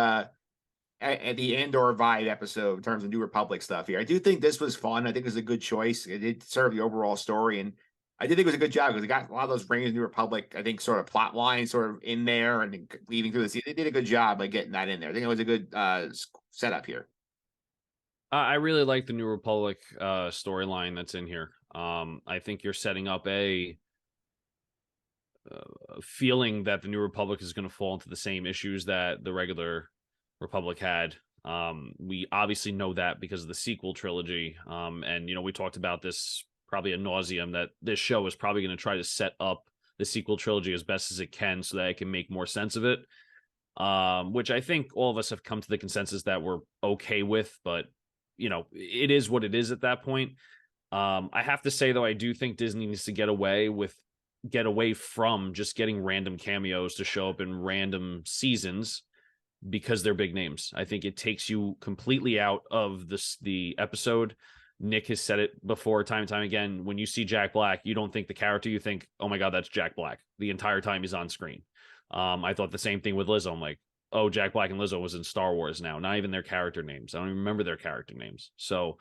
Andor vibe episode, in terms of New Republic stuff here, I do think this was fun. I think it was a good choice. It did serve the overall story, and I did think it was a good job because it got a lot of those Rangers New Republic, I think, sort of plot lines sort of in there and leading through the season. They did a good job by getting that in there. I think it was a good setup here. I really like the New Republic storyline that's in here. I think you're setting up a feeling that the New Republic is going to fall into the same issues that the regular Republic had. We obviously know that because of the sequel trilogy. And, we talked about this probably ad nauseum, that this show is probably going to try to set up the sequel trilogy as best as it can so that it can make more sense of it. Which I think all of us have come to the consensus that we're okay with, but it is what it is at that point. I have to say though, I do think Disney needs to get away from just getting random cameos to show up in random seasons because they're big names. I think it takes you completely out of the episode. Nick has said it before time and time again. When you see Jack Black, you don't think the character, you think, oh my God, that's Jack Black the entire time he's on screen. I thought the same thing with Lizzo. I'm like, oh, Jack Black and Lizzo was in Star Wars now, not even their character names. I don't even remember their character names. So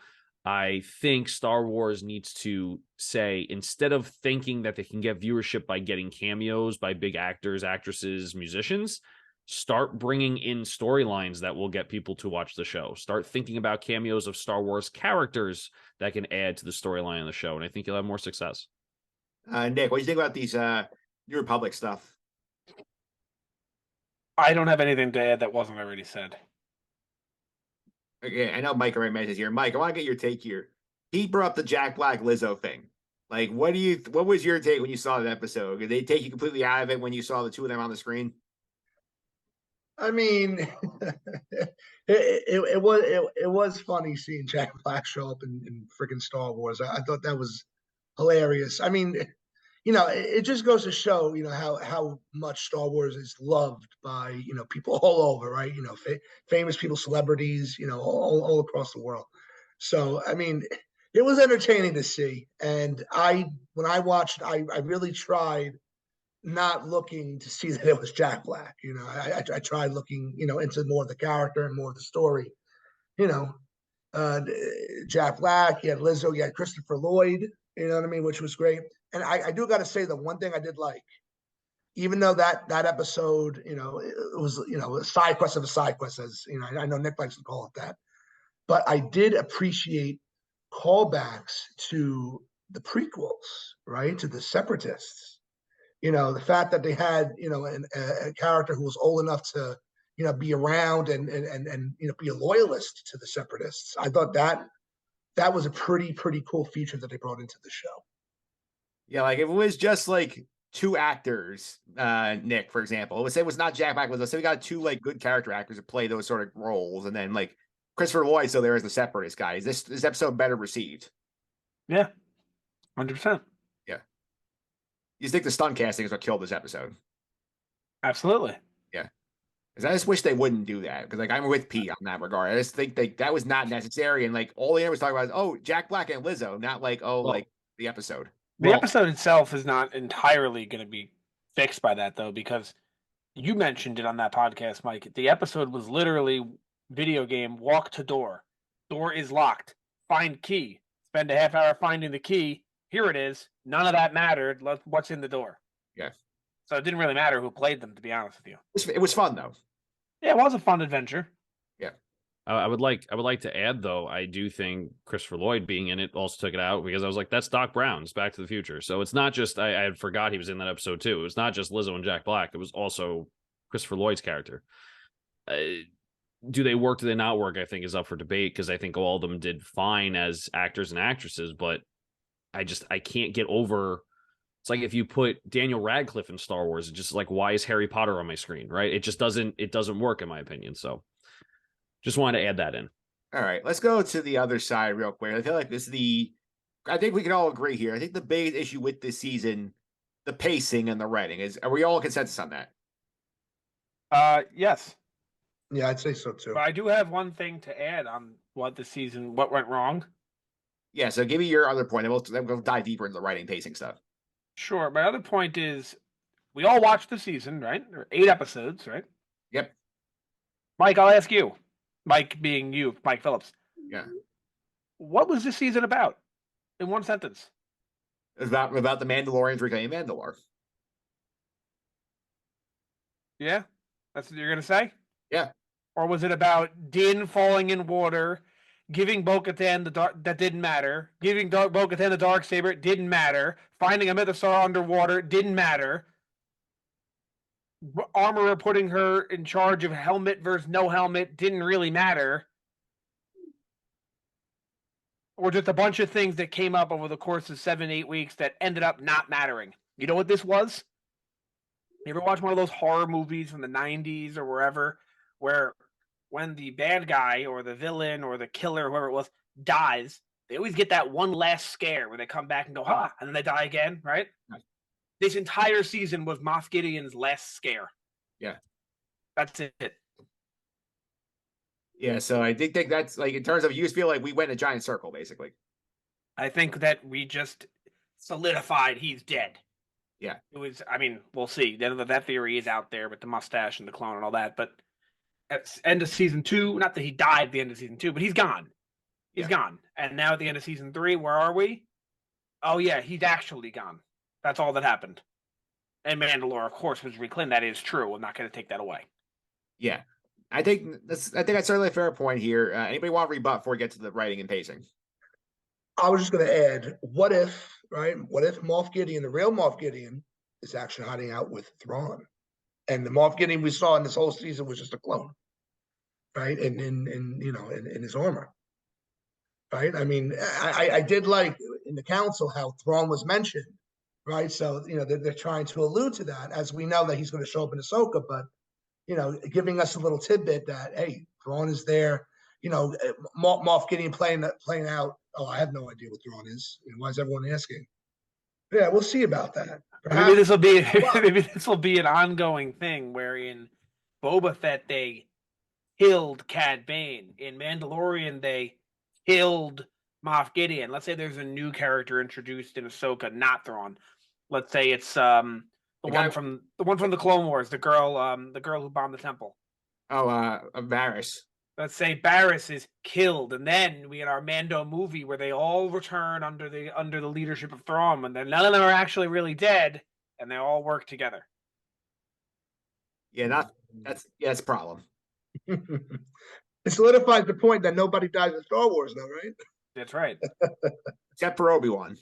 I think Star Wars needs to say, instead of thinking that they can get viewership by getting cameos by big actors, actresses, musicians, start bringing in storylines that will get people to watch the show. Start thinking about cameos of Star Wars characters that can add to the storyline of the show. And I think you'll have more success. Nick, what do you think about these New Republic stuff? I don't have anything to add that wasn't already said. Okay, I know Mike already mentioned here. Mike, I want to get your take here. He brought up the Jack Black Lizzo thing. Like, what was your take when you saw that episode? Did they take you completely out of it when you saw the two of them on the screen? I mean, it was funny seeing Jack Black show up in freaking Star Wars. I thought that was hilarious. I mean, it just goes to show, how much Star Wars is loved by, people all over, right? Famous people, celebrities, all across the world. So, I mean, it was entertaining to see. And when I watched, I really tried not looking to see that it was Jack Black. I tried looking, into more of the character and more of the story. You know, Jack Black, you had Lizzo, you had Christopher Lloyd, you know what I mean, which was great. And I do got to say the one thing I did like, even though that episode, it was, a side quest of a side quest, as I know Nick likes to call it that, but I did appreciate callbacks to the prequels, right, to the Separatists. The fact that they had, a character who was old enough to, be around and be a loyalist to the Separatists. I thought that was a pretty cool feature that they brought into the show. Yeah, like if it was just like two actors, Nick, for example, let's say it was not Jack Black, let's say we got two like good character actors to play those sort of roles, and then like Christopher Lloyd, so there is the Separatist guy. Is this episode better received? Yeah, 100%. Yeah. You think the stunt casting is what killed this episode? Absolutely. Yeah. Because I just wish they wouldn't do that. Because like I'm with Pete on that regard. I just think that was not necessary. And like all the was talking about is, oh, Jack Black and Lizzo, not like like the episode. The episode itself is not entirely going to be fixed by that, though, because you mentioned it on that podcast, Mike. The episode was literally video game walk to door. Door is locked. Find key. Spend a half hour finding the key. Here it is. None of that mattered. What's in the door? Yeah. So it didn't really matter who played them, to be honest with you. It was fun though. Yeah, it was a fun adventure. Yeah. I would like to add though, I do think Christopher Lloyd being in it also took it out, because I was like, that's Doc Brown's Back to the Future. So it's not just I had forgot he was in that episode too. It was not just Lizzo and Jack Black. It was also Christopher Lloyd's character. Do they work? Do they not work? I think is up for debate, because I think all of them did fine as actors and actresses, but I can't get over. It's like if you put Daniel Radcliffe in Star Wars, it's just like, why is Harry Potter on my screen, right? It just doesn't work in my opinion. So just wanted to add that in. All right, let's go to the other side real quick. I feel like I think we can all agree here. I think the biggest issue with this season, the pacing and the writing, are we all consensus on that? Yes. Yeah, I'd say so too. But I do have one thing to add on what went wrong. Yeah, so give me your other point, and then we'll dive deeper into the writing pacing stuff. Sure. My other point is, we all watched the season, right? There were 8 episodes, right? Yep. Mike, I'll ask you. Mike being you, Mike Phillips. Yeah. What was this season about? In one sentence. It was about the Mandalorians reclaiming Mandalore. Yeah? That's what you're going to say? Yeah. Or was it about Din falling in water, giving Bo-Katan the dark, that didn't matter, giving Bo-Katan the Darksaber, didn't matter, finding a Mythosaur underwater, didn't matter, Armorer putting her in charge of helmet versus no helmet, didn't really matter, or just a bunch of things that came up over the course of 7-8 weeks that ended up not mattering? You know what this was? You ever watch one of those horror movies from the 90s or wherever, where when the bad guy or the villain or the killer, whoever it was, dies, they always get that one last scare where they come back and go, and then they die again, right? Right. This entire season was Moff Gideon's last scare. Yeah. That's it. Yeah, so I think that's like, in terms of, you just feel like we went in a giant circle, basically. I think that we just solidified he's dead. Yeah. It was, I mean, we'll see. That theory is out there with the mustache and the clone and all that, but at the end of season 2, not that he died at the end of season 2, but he's gone. He's gone. And now at the end of season 3, where are we? Oh, yeah, he's actually gone. That's all that happened. And Mandalore, of course, was reclaimed. That is true. I'm not going to take that away. Yeah. I think that's certainly a fair point here. Anybody want to rebut before we get to the writing and pacing? I was just going to add, what if, right? What if Moff Gideon, the real Moff Gideon, is actually hiding out with Thrawn? And the Moff Gideon we saw in this whole season was just a clone, right? In his armor, right? I mean, I did like in the council how Thrawn was mentioned, right? So they're trying to allude to that, as we know that he's going to show up in Ahsoka, but giving us a little tidbit that hey, Thrawn is there. Moff Gideon playing out. Oh, I have no idea what Thrawn is. Why is everyone asking? Yeah, we'll see about that. Maybe this will be maybe this will be an ongoing thing where in Boba Fett they killed Cad Bane. In Mandalorian they killed Moff Gideon. Let's say there's a new character introduced in Ahsoka, not Thrawn. Let's say it's the one from the Clone Wars, the girl who bombed the temple. Oh, Varys. Let's say Barriss is killed, and then we get our Mando movie where they all return under the leadership of Thrawn, and then none of them are actually really dead, and they all work together. Yeah, that's a problem. It solidifies the point that nobody dies in Star Wars, though, right? That's right. Except for Obi-Wan.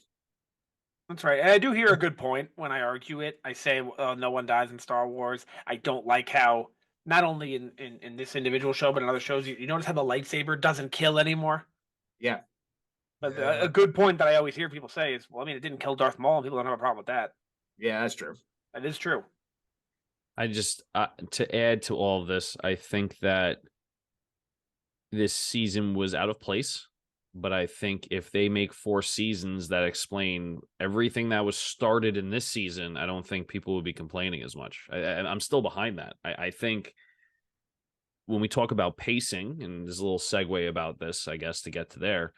That's right. And I do hear a good point when I argue it. I say no one dies in Star Wars. I don't like how, not only in this individual show, but in other shows, you notice how the lightsaber doesn't kill anymore? Yeah. But a good point that I always hear people say is, well, I mean, it didn't kill Darth Maul, and people don't have a problem with that. Yeah, that's true. That is true. I just, to add to all of this, I think that this season was out of place. But I think if they make 4 seasons that explain everything that was started in this season, I don't think people would be complaining as much. I'm still behind that. I think when we talk about pacing, and there's a little segue about this, I guess, to get to there,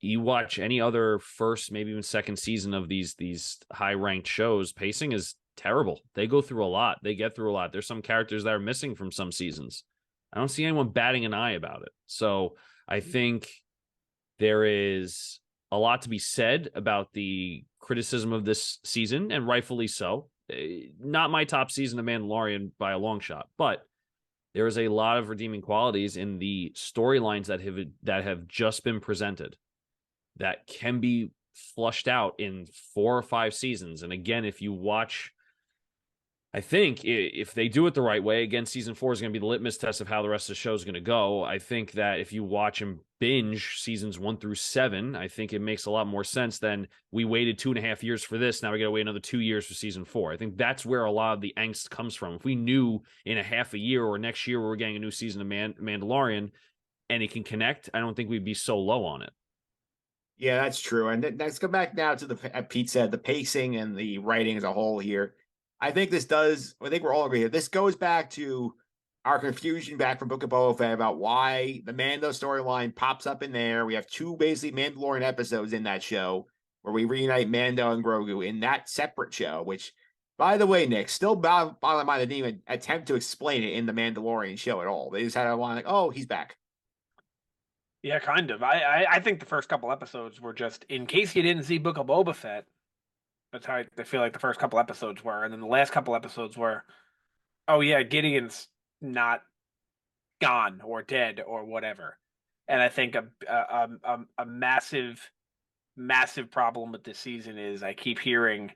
you watch any other first, maybe even second season of these high-ranked shows, pacing is terrible. They go through a lot. They get through a lot. There's some characters that are missing from some seasons. I don't see anyone batting an eye about it. So I think there is a lot to be said about the criticism of this season, and rightfully so. Not my top season of Mandalorian by a long shot, but there is a lot of redeeming qualities in the storylines that have just been presented that can be flushed out in 4 or 5 seasons. And again, if you watch, I think if they do it the right way, again, season 4 is going to be the litmus test of how the rest of the show is going to go. I think that if you watch and binge seasons 1 through 7, I think it makes a lot more sense than we waited 2.5 years for this. Now we got to wait another 2 years for season 4. I think that's where a lot of the angst comes from. If we knew in a half a year or next year we were getting a new season of Mandalorian and it can connect, I don't think we'd be so low on it. Yeah, that's true. And let's go back now to Pete said, the pacing and the writing as a whole here. I think we're all agree here. This goes back to our confusion back from Book of Boba Fett about why the Mando storyline pops up in there. We have 2 basically Mandalorian episodes in that show where we reunite Mando and Grogu in that separate show, which, by the way, Nick, still bottom of mind, they didn't even attempt to explain it in the Mandalorian show at all. They just had a line like, oh, he's back. Yeah, kind of. I think the first couple episodes were just, in case you didn't see Book of Boba Fett, that's how I feel like the first couple episodes were. And then the last couple episodes were, oh yeah, Gideon's not gone or dead or whatever. And I think a massive problem with this season is I keep hearing,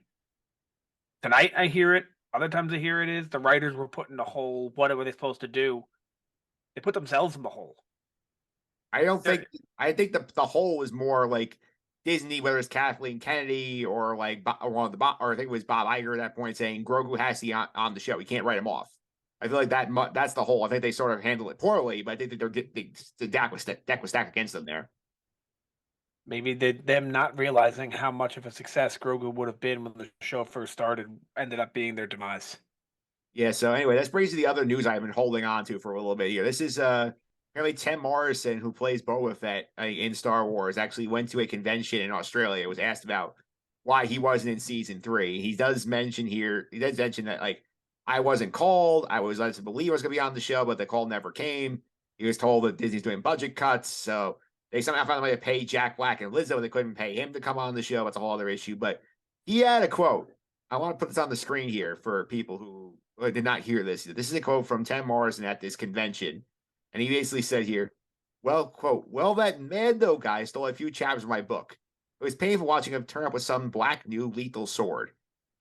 tonight I hear it, other times I hear it is, the writers were put in the hole. What were they supposed to do? They put themselves in the hole. I think the hole is more like Disney, whether it's Kathleen Kennedy or like or I think it was Bob Iger at that point saying Grogu has to be on the show. We can't write him off. I feel like that's the whole. I think they sort of handle it poorly, but I think that the deck was stacked against them there. Maybe them not realizing how much of a success Grogu would have been when the show first started ended up being their demise. Yeah. So anyway, that brings to the other news I've been holding on to for a little bit here. This is apparently Tim Morrison, who plays Boba Fett in Star Wars, actually went to a convention in Australia. Was asked about why he wasn't in season 3. He does mention that like, I wasn't called. I was led to believe I was going to be on the show, but the call never came. He was told that Disney's doing budget cuts, so they somehow found a way to pay Jack Black and Lizzo. They couldn't pay him to come on the show. It's a whole other issue. But he had a quote. I want to put this on the screen here for people who did not hear this. This is a quote from Tim Morrison at this convention. And he basically said here, well, quote, well, that Mando guy stole a few chapters of my book. It was painful watching him turn up with some black new lethal sword.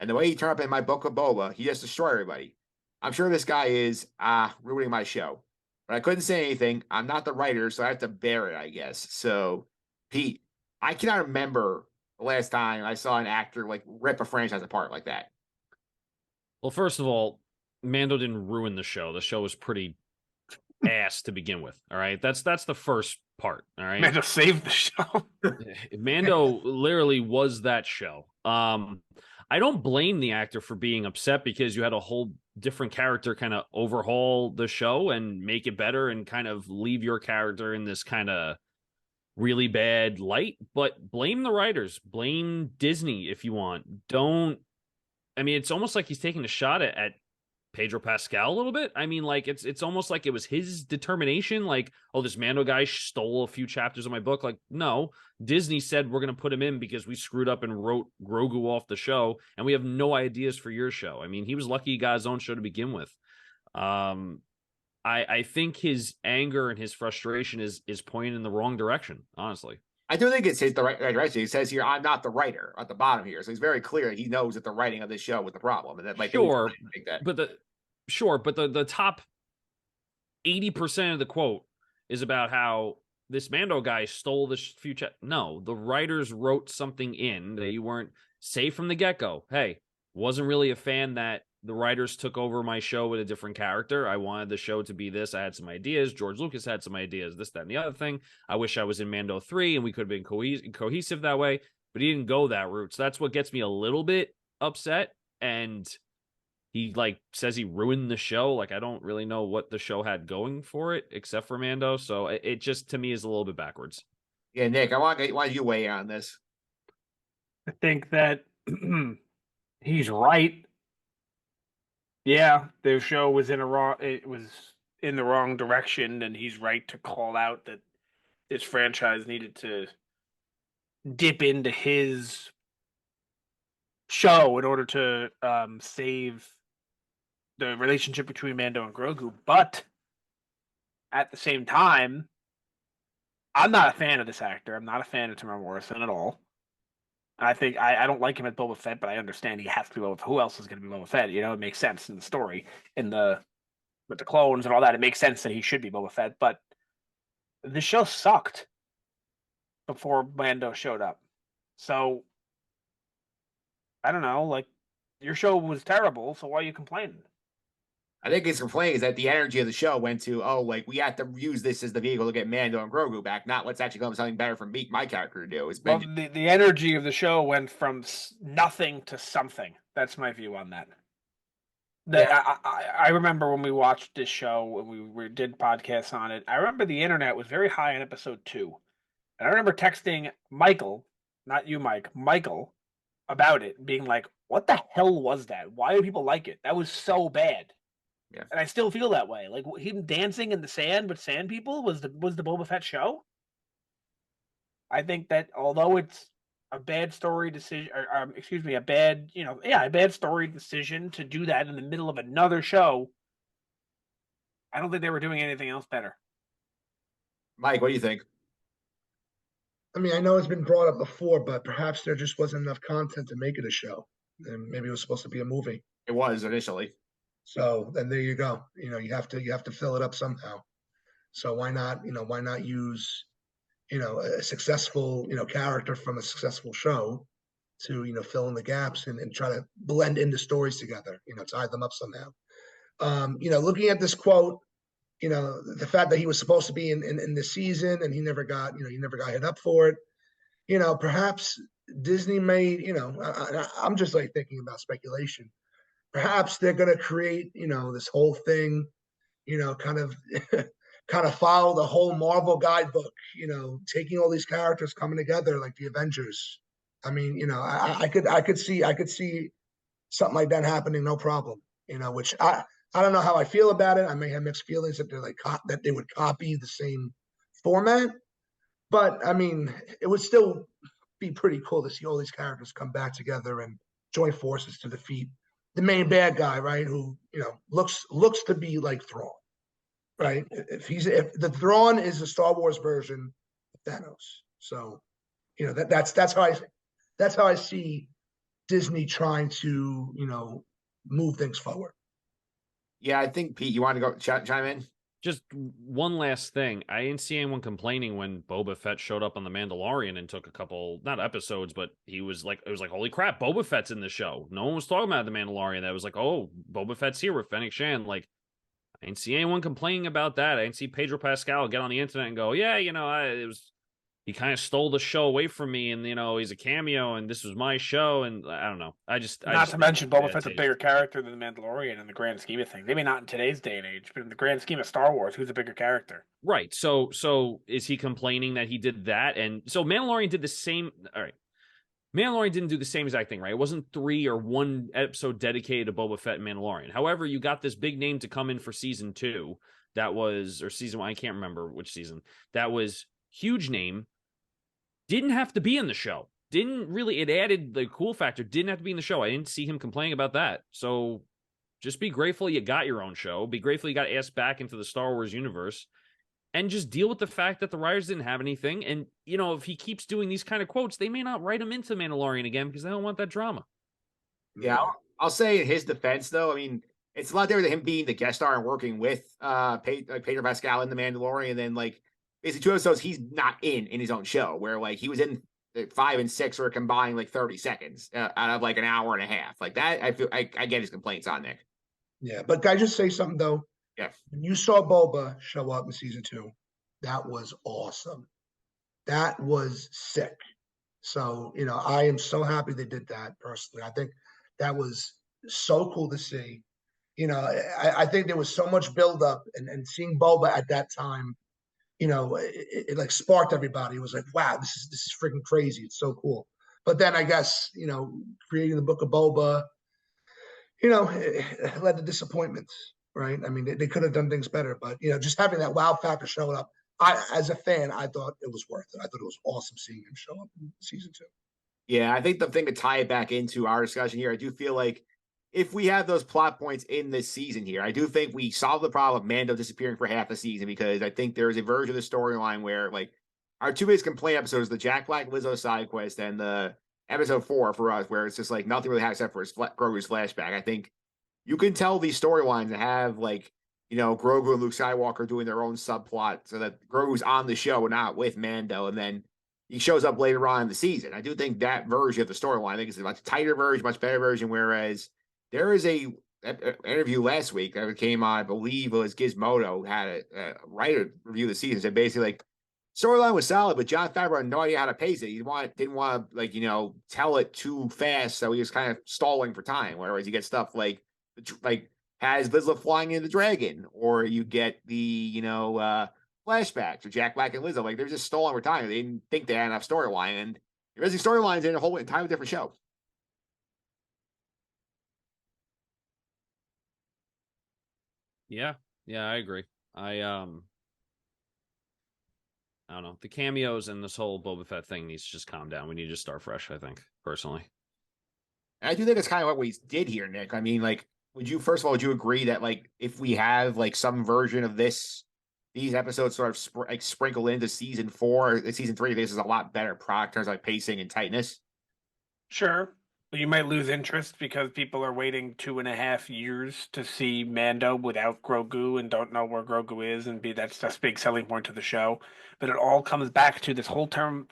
And the way he turned up in my book of Boba, he just destroyed everybody. I'm sure this guy is ruining my show. But I couldn't say anything. I'm not the writer, so I have to bear it, I guess. So, Pete, I cannot remember the last time I saw an actor like rip a franchise apart like that. Well, first of all, Mando didn't ruin the show. The show was pretty ass to begin with. All right. That's the first part. All right. Mando saved the show. Mando literally was that show. I don't blame the actor for being upset because you had a whole different character kind of overhaul the show and make it better and kind of leave your character in this kind of really bad light. But blame the writers, blame Disney if you want. It's almost like he's taking a shot at Pedro Pascal a little bit. I mean, like it's almost like it was his determination. Like, oh, this Mando guy stole a few chapters of my book. Like, no, Disney said we're going to put him in because we screwed up and wrote Grogu off the show, and we have no ideas for your show. I mean, he was lucky he got his own show to begin with. I think his anger and his frustration is pointing in the wrong direction. Honestly. I do think it's the right direction. He says here, I'm not the writer at the bottom here. So he's very clear that he knows that the writing of this show was the problem. And that like sure, but the top 80% of the quote is about how this Mando guy stole this future. No, the writers wrote something in that you weren't safe from the get-go. Hey, wasn't really a fan that the writers took over my show with a different character. I wanted the show to be this. I had some ideas. George Lucas had some ideas, this, that, and the other thing. I wish I was in Mando 3 and we could have been cohesive that way, but he didn't go that route. So that's what gets me a little bit upset. And he says he ruined the show. Like, I don't really know what the show had going for it except for Mando. So it just, to me, is a little bit backwards. Yeah, Nick, I want you to weigh in on this. I think that he's right. Yeah, the show was in the wrong direction, and he's right to call out that this franchise needed to dip into his show in order to save the relationship between Mando and Grogu. But at the same time, I'm not a fan of this actor. I'm not a fan of Tim Morrison at all. I think I don't like him as Boba Fett, but I understand he has to be Boba Fett. Who else is going to be Boba Fett? It makes sense in the story, with the clones and all that. It makes sense that he should be Boba Fett. But the show sucked before Mando showed up. So I don't know. Like, your show was terrible, so why are you complaining? I think his complaint is that the energy of the show went to, we have to use this as the vehicle to get Mando and Grogu back, not let's actually come up with something better for my character to do. The energy of the show went from nothing to something. That's my view on that. I remember when we watched this show, when we did podcasts on it, I remember the internet was very high in episode 2. And I remember texting Michael, not you, Mike, Michael, about it, being like, what the hell was that? Why do people like it? That was so bad. Yeah. And I still feel that way. Like, him dancing in the sand with sand people was the Boba Fett show. I think that although it's a bad story decision, a bad story decision to do that in the middle of another show, I don't think they were doing anything else better. Mike, what do you think? I mean, I know it's been brought up before, but perhaps there just wasn't enough content to make it a show. And maybe it was supposed to be a movie. It was initially. So then there you go. You have to fill it up somehow. So why not use, a successful, character from a successful show to, fill in the gaps and try to blend in the stories together, tie them up somehow. Looking at this quote, the fact that he was supposed to be in the season and he never got hit up for it, perhaps Disney may, I'm just thinking about speculation. Perhaps they're going to create, this whole thing, kind of follow the whole Marvel guidebook, taking all these characters coming together like the Avengers. I mean, I could see something like that happening, no problem. I don't know how I feel about it. I may have mixed feelings that they're like that they would copy the same format, but I mean, it would still be pretty cool to see all these characters come back together and join forces to defeat the main bad guy, right? Who looks to be like Thrawn, right? If the Thrawn is the Star Wars version of Thanos, so that's how I see Disney trying to move things forward. Yeah, I think Pete, you want to go chime in? Just one last thing. I didn't see anyone complaining when Boba Fett showed up on The Mandalorian and took a couple, not episodes, but it was like, holy crap, Boba Fett's in the show. No one was talking about The Mandalorian. That was like, oh, Boba Fett's here with Fennec Shan. Like, I didn't see anyone complaining about that. I didn't see Pedro Pascal get on the internet and go, yeah, he kind of stole the show away from me, and he's a cameo, and this was my show, and I don't know. Not to mention, Boba Fett's a bigger character than the Mandalorian in the grand scheme of things. Maybe not in today's day and age, but in the grand scheme of Star Wars, who's a bigger character? Right. So is he complaining that he did that? And so Mandalorian did the same. All right. Mandalorian didn't do the same exact thing, right? It wasn't 3 or 1 episode dedicated to Boba Fett and Mandalorian. However, you got this big name to come in for season 2. Or season 1. I can't remember which season. That was huge name. Didn't have to be in the show. It added the cool factor. Didn't have to be in the show. I didn't see him complaining about that. So just be grateful you got your own show. Be grateful you got asked back into the Star Wars universe. And just deal with the fact that the writers didn't have anything. And, if he keeps doing these kind of quotes, they may not write him into Mandalorian again because they don't want that drama. Yeah, I'll say in his defense, though, I mean, it's a lot different than him being the guest star and working with Pedro Pascal in The Mandalorian. Then, basically 2 episodes he's not in his own show, where, he was in 5 and 6 or combined, 30 seconds out of, an hour and a half. Like that, I feel I get his complaints on Nick. Yeah, but can I just say something, though? Yeah. When you saw Boba show up in season 2, that was awesome. That was sick. So, I am so happy they did that personally. I think that was so cool to see. I think there was so much buildup and seeing Boba at that time, it sparked everybody. It was like, wow, this is freaking crazy. It's so cool. But then I guess, creating the book of Boba, it led to disappointments. Right. I mean, they could have done things better, but just having that wow factor showing up, as a fan, I thought it was worth it. I thought it was awesome seeing him show up in season 2. Yeah, I think the thing to tie it back into our discussion here, I do feel like if we have those plot points in this season here, I do think we solve the problem of Mando disappearing for half the season, because I think there is a version of the storyline where our 2 biggest complaint episodes, the Jack Black Lizzo side quest and the episode 4 for us, where it's just nothing really happens except for Grogu's flashback. I think you can tell these storylines and have Grogu and Luke Skywalker doing their own subplot so that Grogu's on the show and not with Mando, and then he shows up later on in the season. I do think that version of the storyline, I think, is a much tighter version, much better version. Whereas there is a interview last week that came on, I believe it was Gizmodo, had a writer review the season, said basically storyline was solid, but Jon Favreau had no idea how to pace it. He didn't want to tell it too fast, so he was kind of stalling for time. Whereas you get stuff has Vizsla flying in the dragon, or you get the flashbacks or Jack Black and Lizzo. They're just stalling for time. They didn't think they had enough storyline, and the rest of the storylines in a whole entirely different show. Yeah, I agree. I don't know. The cameos and this whole Boba Fett thing needs to just calm down. We need to just start fresh, I think, personally. And I do think it's kind of what we did here, Nick. I mean, would you agree that if we have some version of these episodes sort of sprinkled into season 4, season 3, this is a lot better product in terms of pacing and tightness? Sure. But you might lose interest because people are waiting 2.5 years to see Mando without Grogu and don't know where Grogu is, and that's a big selling point to the show. But it all comes back to this whole Tim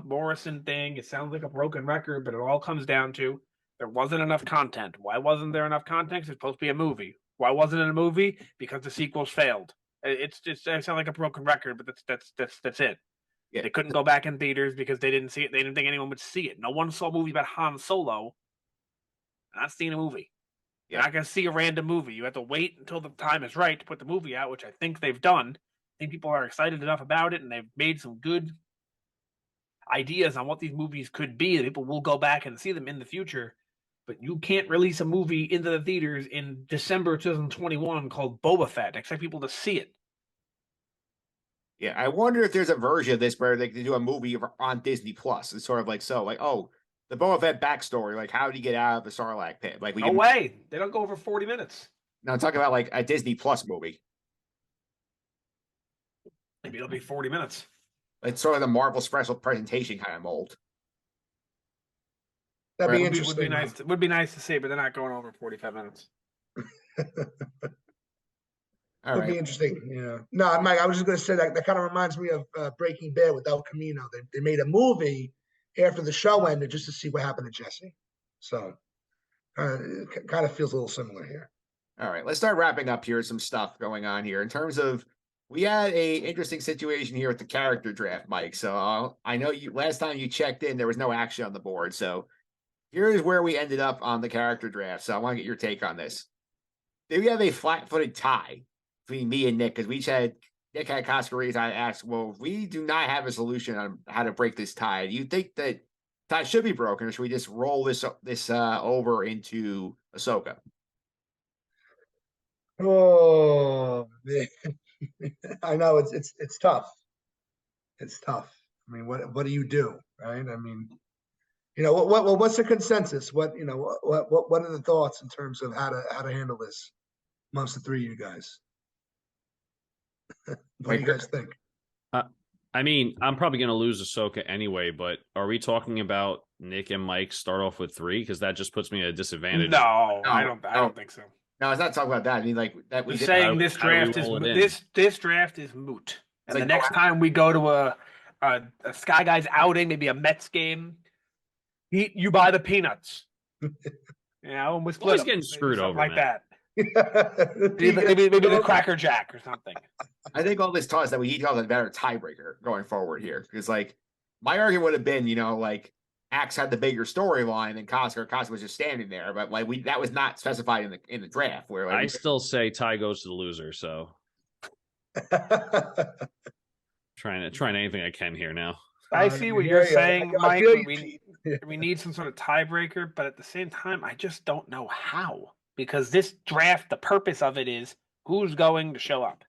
Morrison thing. It sounds like a broken record, but it all comes down to there wasn't enough content. Why wasn't there enough content? It's supposed to be a movie. Why wasn't it a movie? Because the sequels failed. It sounds like a broken record, but that's it. Yeah. They couldn't go back in theaters because they didn't see it. They didn't think anyone would see it. No one saw a movie about Han Solo. Not seeing a movie. Yeah. You're not going to see a random movie. You have to wait until the time is right to put the movie out, which I think they've done. I think people are excited enough about it, and they've made some good ideas on what these movies could be. That people will go back and see them in the future. but you can't release a movie into the theaters in December 2021 called Boba Fett and expect people to see it. Yeah, I wonder if there's a version of this where they can do a movie on Disney Plus. It's sort of like the Boba Fett backstory, like how did he get out of the Sarlacc pit? Like No way, they don't go over 40 minutes. Now talk about like a Disney Plus movie. Maybe it'll be 40 minutes. It's sort of the Marvel special presentation kind of mold. That'd be Right. interesting. Would be nice to see, but they're not going over 45 minutes. All Would right. be interesting. Yeah. No, Mike, I was just going to say that kind of reminds me of Breaking Bad with El Camino. They made a movie after the show ended just to see what happened to Jesse. So it kind of feels a little similar here. All right. Let's start wrapping up here. Some stuff going on here in terms of we had a interesting situation here with the character draft, Mike. So I know you last time you checked in, there was no action on the board. So here's where we ended up on the character draft. So I want to get your take on this. Did we have a flat-footed tie between me and Nick? Because Nick had Consadori. I asked, well, we do not have a solution on how to break this tie. Do you think that tie should be broken, or should we just roll this over into Ahsoka? Oh, man. I know it's tough. It's tough. I mean, what do you do, right? I mean, what's the consensus? What are the thoughts in terms of how to handle this amongst the three of you guys? What do you guys think? I mean, I'm probably going to lose Ahsoka anyway, but are we talking about Nick and Mike start off with 3? Because that just puts me at a disadvantage. No, I don't think so. No, it's not talking about that. I mean, like that. We're saying this draft is moot. And the next time we go to a Sky Guys outing, maybe a Mets game, you buy the peanuts. And we split Always them. getting screwed Something over like man. that. maybe the Cracker Jack or something. I think all this taught us that we need to have a better tiebreaker going forward here. Because like my argument would have been, like Axe had the bigger storyline than Costco. Costco was just standing there, but like that was not specified in the draft. Where like, I still say tie goes to the loser. So trying anything I can here now. I see what you're saying, Mike. We need some sort of tiebreaker, but at the same time, I just don't know how. Because this draft, the purpose of it is who's going to show up.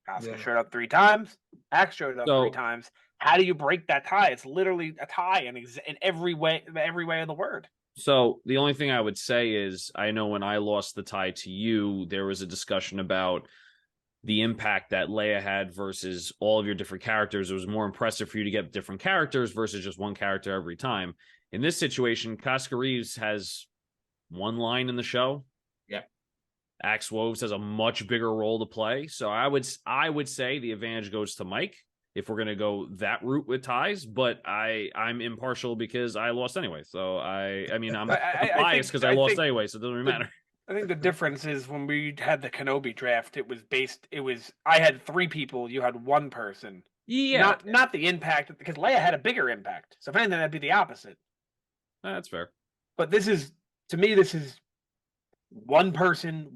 Costco showed up 3 times. Axe showed up 3 times. How do you break that tie? It's literally a tie in every way of the word. So the only thing I would say is I know when I lost the tie to you, there was a discussion about the impact that Leia had versus all of your different characters. It was more impressive for you to get different characters versus just one character every time. In this situation, Casca Reeves has one line in the show. Yeah. Axe Woves has a much bigger role to play. So I would say the advantage goes to Mike if we're going to go that route with ties, but I'm impartial because I lost anyway. So I'm biased because I lost anyway, so it doesn't really matter. I think the difference is when we had the Kenobi draft, I had 3 people, you had 1 person. Yeah. Not the impact, because Leia had a bigger impact. So if anything, that'd be the opposite. That's fair. But this is 1 person.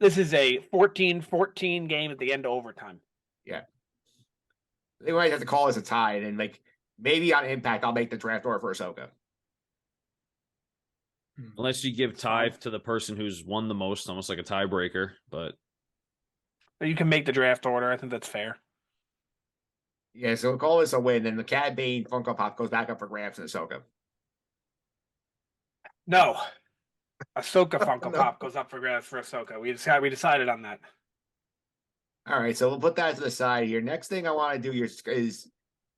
This is a 14-14 game at the end of overtime. Yeah. They might have to call this a tie, and like maybe on impact, I'll make the draft order for Ahsoka. Unless you give tie to the person who's won the most, almost like a tiebreaker, but you can make the draft order. I think that's fair. Yeah, so we'll call this a win. Then the Cad Bane Funko Pop goes back up for grabs in Ahsoka. No. Ahsoka Funko Pop goes up for grabs for Ahsoka. We decided on that. All right, so we'll put that to the side here. Next thing I want to do here is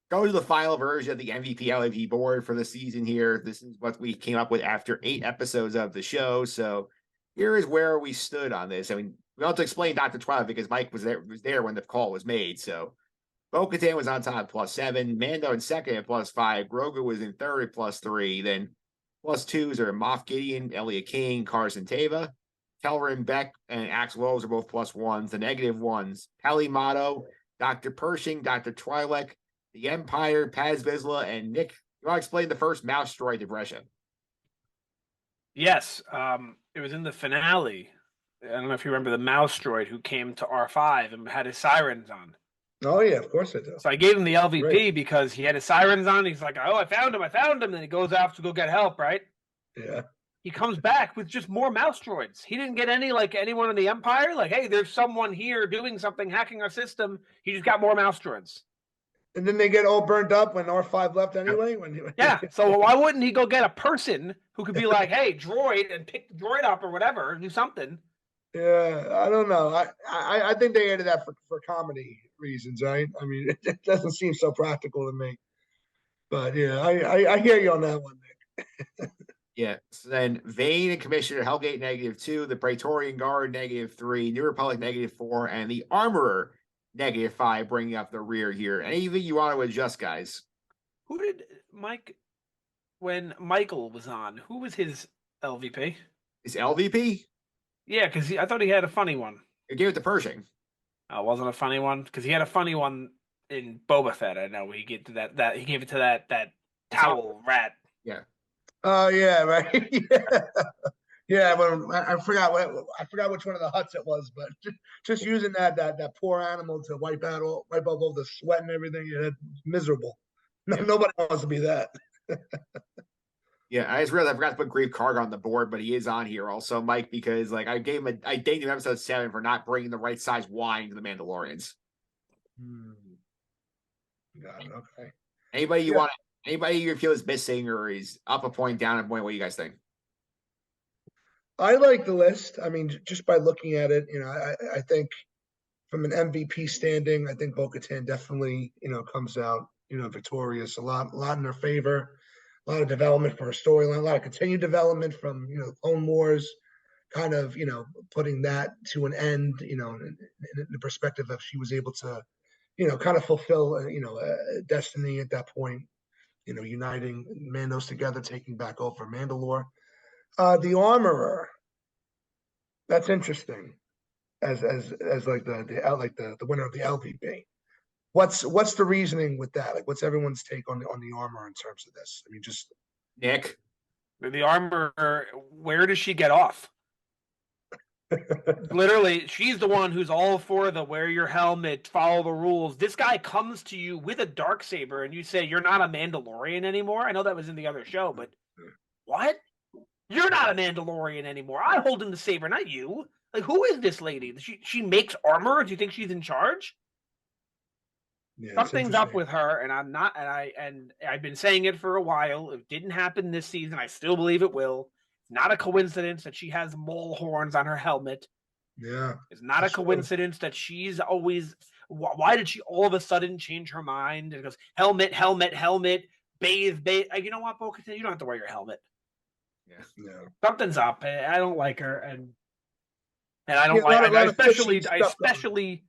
go to the final version of the MVP LAP board for the season here. This is what we came up with after 8 episodes of the show. So here is where we stood on this. I mean, we don't have to explain Dr. Twilight because Mike was there when the call was made. So Bo-Katan was on top at +7, Mando in second at +5, Grogu was in third at +3, then +2s are Moff Gideon, Elliot King, Carson Teva, Kelvin Beck, and Axe Woves are both +1s. The -1s, Peli Motto, Dr. Pershing, Dr. Twi'lek, The Empire, Paz Vizsla, and Nick. You want to explain the first mouse droid to Brescia? Yes, it was in the finale. I don't know if you remember the mouse droid who came to R5 and had his sirens on. Oh yeah, of course I do. So I gave him the LVP Great. because he had his sirens on. He's like, "Oh, I found him! I found him!" Then he goes off to go get help. Right? Yeah. He comes back with just more mouse droids. He didn't get any like anyone in the Empire. Like, hey, there's someone here doing something, hacking our system. He just got more mouse droids. And then they get all burned up when R5 left anyway. Yeah. So why wouldn't he go get a person who could be like, "Hey, droid," and pick the droid up or whatever, do something? Yeah, I don't know. I think they added that for comedy reasons, right? I mean, it doesn't seem so practical to me. But yeah, I hear you on that one, Nick. Yeah. So then Vane and Commissioner Hellgate -2, the Praetorian Guard -3, New Republic -4, and the Armorer -5, bringing up the rear here. Anything you want to adjust, guys? Who did Mike when Michael was on? Who was his LVP? Is LVP? Yeah, because I thought he had a funny one. You gave it to Pershing. Oh, wasn't a funny one because he had a funny one in Boba Fett. I know he gave to that he gave it to that towel rat. Yeah. Oh yeah, right. Yeah. Yeah, but I forgot which one of the huts it was, but just using that poor animal to wipe out all the sweat and everything, yeah, miserable. No, nobody wants to be that. Yeah, I just realized I forgot to put Grief Karga on the board, but he is on here also, Mike, because like I dinged him episode 7 for not bringing the right size wine to the Mandalorians. Got it. Okay. Anybody you feel is missing or is up a point, down a point? What do you guys think? I like the list. I mean, just by looking at it, I think from an MVP standing, I think Bo-Katan definitely, comes out, victorious. A lot in her favor. A lot of development for her storyline, a lot of continued development from, Clone Wars, kind of, putting that to an end, in the perspective of she was able to, kind of fulfill, destiny at that point, uniting Mandos together, taking back over Mandalore. The Armorer, that's interesting as like the winner of the LVP. What's the reasoning with that? Like, what's everyone's take on the Armorer in terms of this? I mean, just Nick. The Armorer, where does she get off? Literally, she's the one who's all for the wear your helmet, follow the rules. This guy comes to you with a darksaber and you say you're not a Mandalorian anymore. I know that was in the other show, but what? You're not a Mandalorian anymore. I'm holding the saber, not you. Like, who is this lady? She makes armor. Do you think she's in charge? yeah, Something's up with her, and I'm not. And I've been saying it for a while. It didn't happen this season. I still believe it will. It's not a coincidence that she has mole horns on her helmet. Yeah, it's not a coincidence that she's always. Why did she all of a sudden change her mind? And it goes helmet, helmet, helmet, bathe. You know what, Bo-Katan? You don't have to wear your helmet. Yeah. No. Something's up. I don't like her, and I don't like. I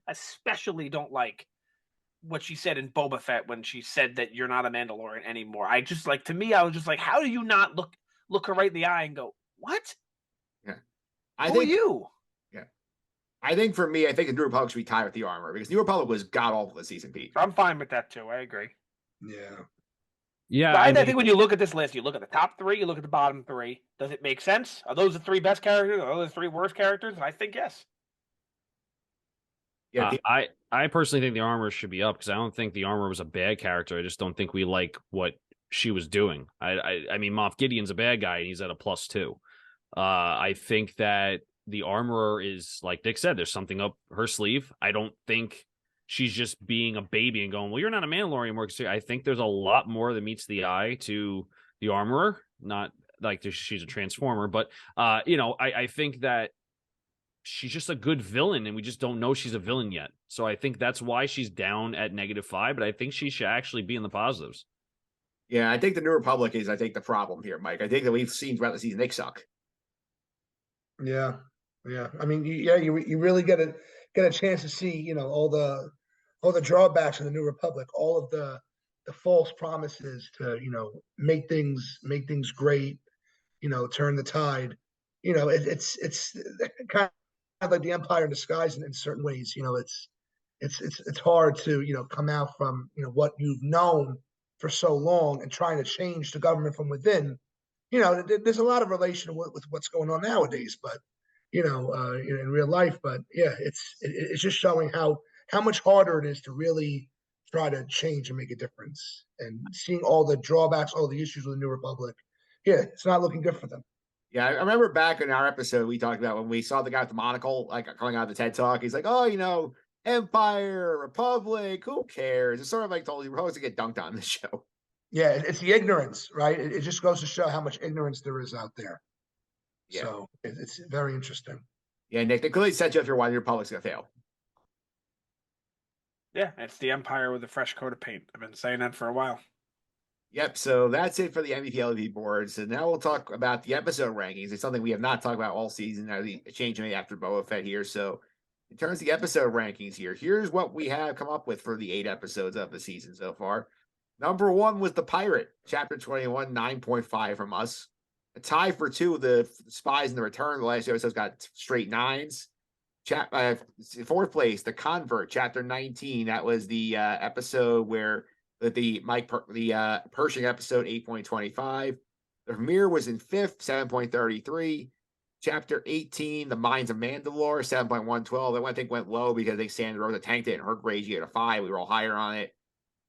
especially don't like what she said in Boba Fett when she said that you're not a Mandalorian anymore. I just like, to me, I was just like, how do you not look her right in the eye and go, what? Yeah. Who are you? Yeah. I think for me, I think the New Republic should be tied with the Armor because New Republic was god awful this season, Pete. I'm fine with that too. I agree. Yeah. Yeah. I think when you look at this list, you look at the top 3, you look at the bottom 3. Does it make sense? Are those the 3 best characters? Are those the 3 worst characters? And I think yes. Yeah, I personally think the Armor should be up because I don't think the Armor was a bad character. I just don't think we like what she was doing. I mean, Moff Gideon's a bad guy and he's at a +2. I think that the Armorer is, like Dick said, there's something up her sleeve. I don't think she's just being a baby and going, well, you're not a Mandalorian more. I think there's a lot more that meets the eye to the Armorer, not like she's a transformer, but I think that she's just a good villain and we just don't know she's a villain yet. So I think that's why she's down at -5, but I think she should actually be in the positives. Yeah, I think the New Republic is, the problem here, Mike. I think that we've seen throughout the season, they suck. Yeah. Yeah. I mean, you really get a chance to see, all the drawbacks of the New Republic, all of the false promises to, make things great, turn the tide. It's kind of like the Empire in disguise in certain ways. It's hard to, come out from, what you've known for so long and trying to change the government from within. There's a lot of relation with what's going on nowadays, but in real life. But yeah, it's just showing how how much harder it is to really try to change and make a difference. And seeing all the drawbacks, all the issues with the New Republic, yeah, it's not looking good for them. Yeah, I remember back in our episode we talked about when we saw the guy with the monocle, like coming out of the TED Talk. He's like, "Oh, Empire, Republic, who cares?" It's sort of like told you we're supposed to get dunked on this show. Yeah, it's the ignorance, right? It just goes to show how much ignorance there is out there. Yeah. So it's very interesting. Yeah, Nick, they clearly set you up for why the Republic's gonna fail. Yeah, it's the Empire with a fresh coat of paint. I've been saying that for a while. Yep, so that's it for the MVP LV boards. And now we'll talk about the episode rankings. It's something we have not talked about all season. The change made after Boba Fett here. So in terms of the episode rankings here, here's what we have come up with for the 8 episodes of the season so far. Number 1 was The Pirate, Chapter 21, 9.5 from us. A tie for 2, The Spies in the Return. The last episode's got straight 9s. 4th place, The Convert, Chapter 19. That was the episode where the Pershing episode, 8.25. The premiere was in 5th, 7.33. Chapter 18, The Mines of Mandalore, 7.112. That one I think went low because I think Sandra Rosa tanked it and her grade you get a 5. We were all higher on it.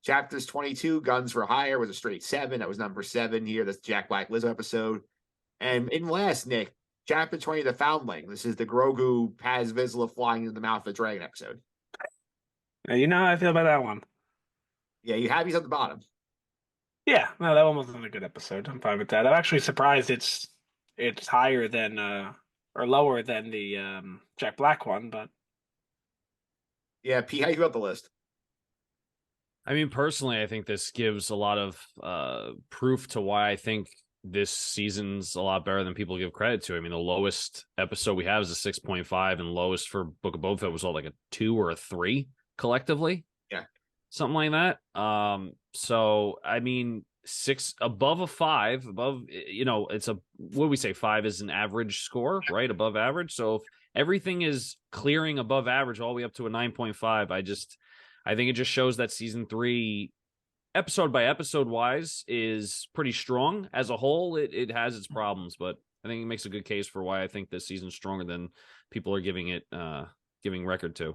Chapters 22, Guns for Hire, was a straight 7. That was number 7 here. That's Jack Black Lizzo episode. And in last, Nick, Chapter 20, The Foundling. This is the Grogu Paz Vizsla flying into the mouth of the dragon episode. Now, you know how I feel about that one. Yeah, you have these at the bottom. Yeah, no, that one wasn't a good episode. I'm fine with that. I'm actually surprised it's higher than or lower than the Jack Black one, but yeah, P, how you feel about the list? I mean, personally, I think this gives a lot of proof to why I think this season's a lot better than people give credit to. I mean, the lowest episode we have is a 6.5, and lowest for Book of Boba Fett was like a 2 or a 3 collectively. Yeah. Something like that. So I mean, 6 above a 5, above, it's what do we say? 5 is an average score, right? Above average. So if everything is clearing above average all the way up to a 9.5, I think it just shows that season 3, episode by episode wise, is pretty strong. As a whole, it has its problems, but I think it makes a good case for why I think this season's stronger than people are giving record to.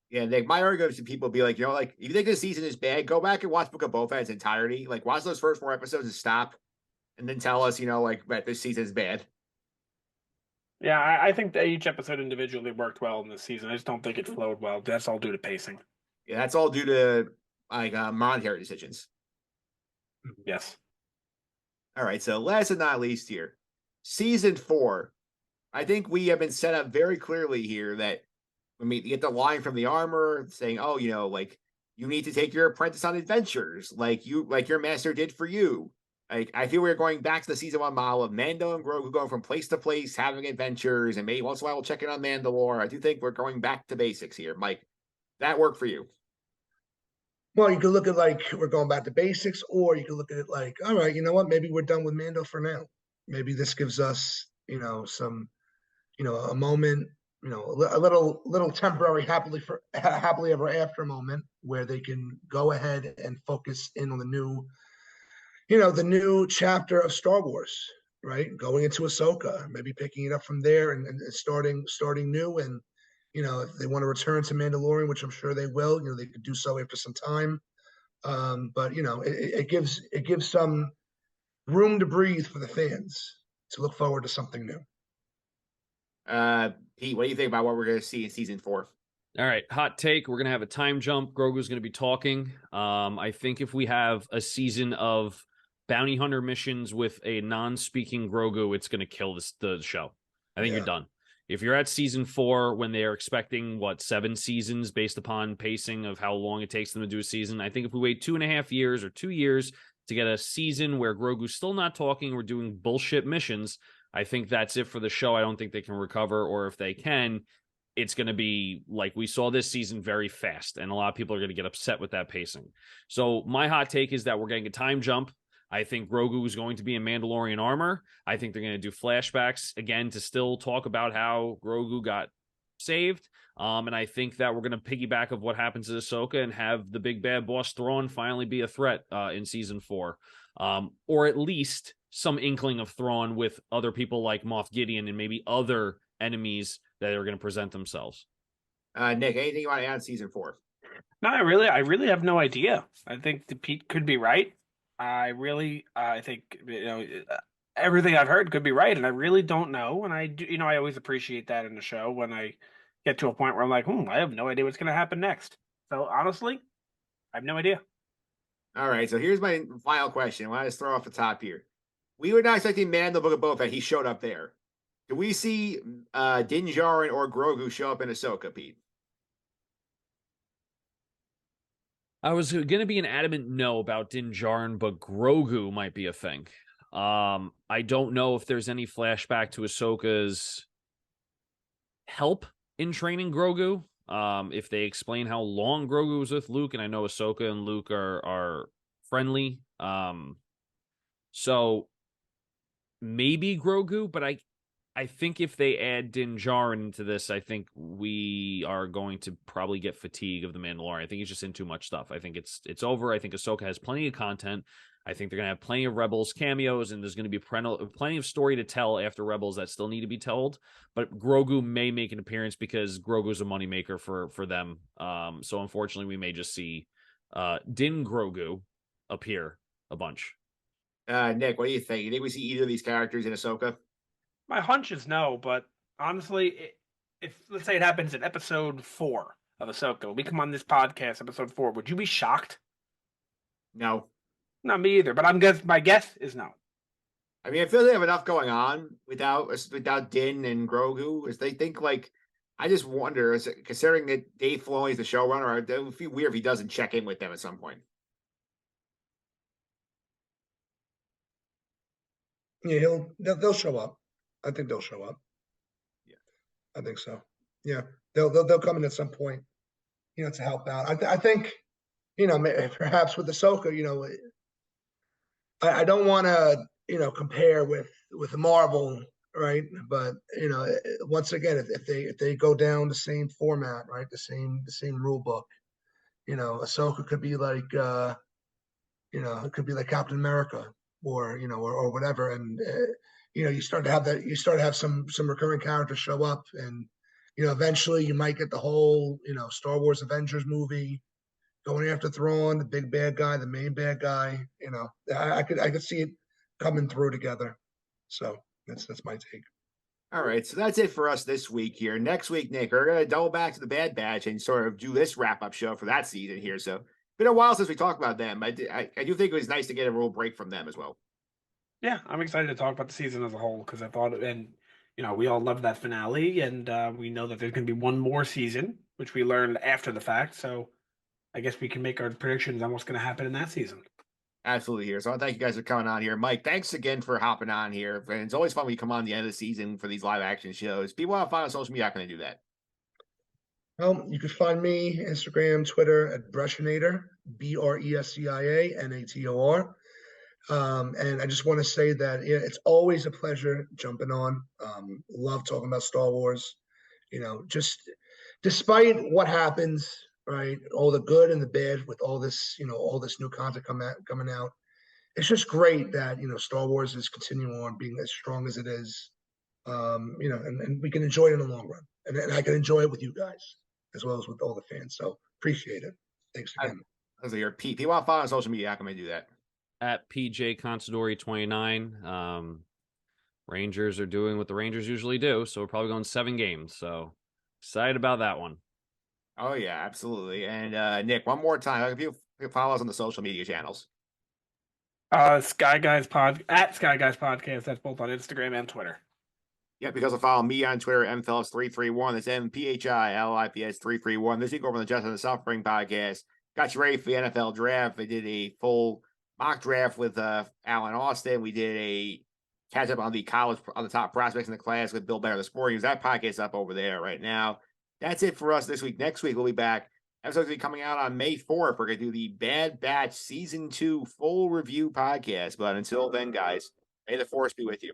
Yeah, Nick, my argument to people be like, if you think this season is bad, go back and watch Book of Boba Fett in its entirety. Like, watch those first 4 episodes and stop, and then tell us, that this season is bad. Yeah, I think that each episode individually worked well in this season. I just don't think it flowed well. That's all due to pacing. Yeah, that's all due to monetary decisions. Yes. All right, so last but not least here, season 4. I think we have been set up very clearly here that when we get the line from the armor saying, "Oh, you need to take your apprentice on adventures, like your master did for you." I feel we're going back to the season 1 model of Mando and Grogu going from place to place, having adventures, and maybe once in a while we'll check in on Mandalore. I do think we're going back to basics here, Mike. That work for you? Well, you could look at we're going back to basics, or you could look at it like, all right, you know what? Maybe we're done with Mando for now. Maybe this gives us, some, a moment, a little temporary happily ever after moment where they can go ahead and focus in on the new chapter of Star Wars, right? Going into Ahsoka, maybe picking it up from there and starting new. And if they want to return to Mandalorian, which I'm sure they will, they could do so after some time. But it gives some room to breathe for the fans to look forward to something new. Pete, what do you think about what we're going to see in season 4? All right, hot take. We're going to have a time jump. Grogu's going to be talking. I think if we have a season of bounty hunter missions with a non-speaking Grogu, it's going to kill the show. I think you're done. If you're at season 4 when they're expecting 7 seasons based upon pacing of how long it takes them to do a season, I think if we wait 2.5 years or 2 years to get a season where Grogu's still not talking, we're doing bullshit missions, I think that's it for the show. I don't think they can recover, or if they can, it's going to be like we saw this season, very fast, and a lot of people are going to get upset with that pacing. So my hot take is that we're getting a time jump. I think Grogu is going to be in Mandalorian armor. I think they're going to do flashbacks again to still talk about how Grogu got saved. And I think that we're going to piggyback of what happens to Ahsoka and have the big bad boss Thrawn finally be a threat in season 4. Or at least some inkling of Thrawn with other people like Moff Gideon and maybe other enemies that are going to present themselves. Nick, anything you want to add on season 4? No, I really have no idea. I think the Pete could be right. I think everything I've heard could be right, and I really don't know. And I do, I always appreciate that in the show when I get to a point where I'm like, I have no idea what's going to happen next. So honestly, I have no idea. All right, so here's my final question. I want to just throw off the top here. We were not expecting Man the Book of Boba Fett. He showed up there. Do we see Din Djarin or Grogu show up in Ahsoka, Pete? I was going to be an adamant no about Din Djarin, but Grogu might be a thing. I don't know if there's any flashback to Ahsoka's help in training Grogu. If they explain how long Grogu was with Luke, and I know Ahsoka and Luke are friendly. So maybe Grogu, but I think if they add Din Djarin into this, I think we are going to probably get fatigue of the Mandalorian. I think he's just in too much stuff. I think it's over. I think Ahsoka has plenty of content. I think they're going to have plenty of Rebels cameos, and there's going to be plenty of story to tell after Rebels that still need to be told. But Grogu may make an appearance because Grogu's a moneymaker for them. So unfortunately, we may just see Din Grogu appear a bunch. Nick, what do you think? You think we see either of these characters in Ahsoka? My hunch is no, but honestly, if let's say it happens in episode 4 of Ahsoka, we come on this podcast, episode 4, would you be shocked? No. Not me either, but my guess is no. I mean, I feel they have enough going on without Din and Grogu. As they think I just wonder, considering that Dave Filoni is the showrunner, it would feel weird if he doesn't check in with them at some point. Yeah, they'll show up. I think they'll show up. Yeah, I think so. Yeah, they'll come in at some point, to help out. I think, perhaps with Ahsoka, I don't want to, compare with Marvel, right? But once again, if they go down the same format, right, the same rule book, Ahsoka could be like, it could be like Captain America, or or whatever, and you start to have some recurring characters show up, and eventually you might get the whole Star Wars Avengers movie going after Thrawn, the big bad guy, the main bad guy. I could see it coming through together. So that's my take. All right, so that's it for us this week here. Next week, Nick, we're going to double back to the Bad Batch and sort of do this wrap-up show for that season here. So been a while since we talked about them. I do think it was nice to get a real break from them as well. Yeah, I'm excited to talk about the season as a whole because I thought, and we all loved that finale, and we know that there's going to be one more season, which we learned after the fact. So I guess we can make our predictions on what's going to happen in that season. Absolutely here. So I thank you guys for coming on here. Mike, thanks again for hopping on here. And it's always fun when you come on the end of the season for these live action shows. People want to find on social media, how can they do that? Well, you can find me Instagram, Twitter at Brescianator, BRESCIANATOR. And I just want to say that it's always a pleasure jumping on. Love talking about Star Wars. Just despite what happens, right? All the good and the bad with all this, all this new content coming out. It's just great that Star Wars is continuing on being as strong as it is. And we can enjoy it in the long run, and I can enjoy it with you guys as well as with all the fans. So appreciate it. Thanks again. As your Pete, people want to follow on social media, how can they do that? At PJ Consadori 29. Rangers are doing what the Rangers usually do, so we're probably going 7 games. So excited about that one. Oh yeah, absolutely. And Nick, one more time, how can people follow us on the social media channels? Sky Guys Podcast. That's both on Instagram and Twitter. Yeah, because follow me on Twitter, mphillips331. That's MPHILIPS331. This week over on the Just on the Suffering podcast. Got you ready for the NFL draft. They did a full mock draft with Alan Austin. We did a catch up on the top prospects in the class with Bill Bear, the Sport News. That podcast up over there right now. That's it for us this week. Next week, we'll be back. Episode's going to be coming out on May 4th. We're going to do the Bad Batch Season 2 full review podcast. But until then, guys, may the force be with you.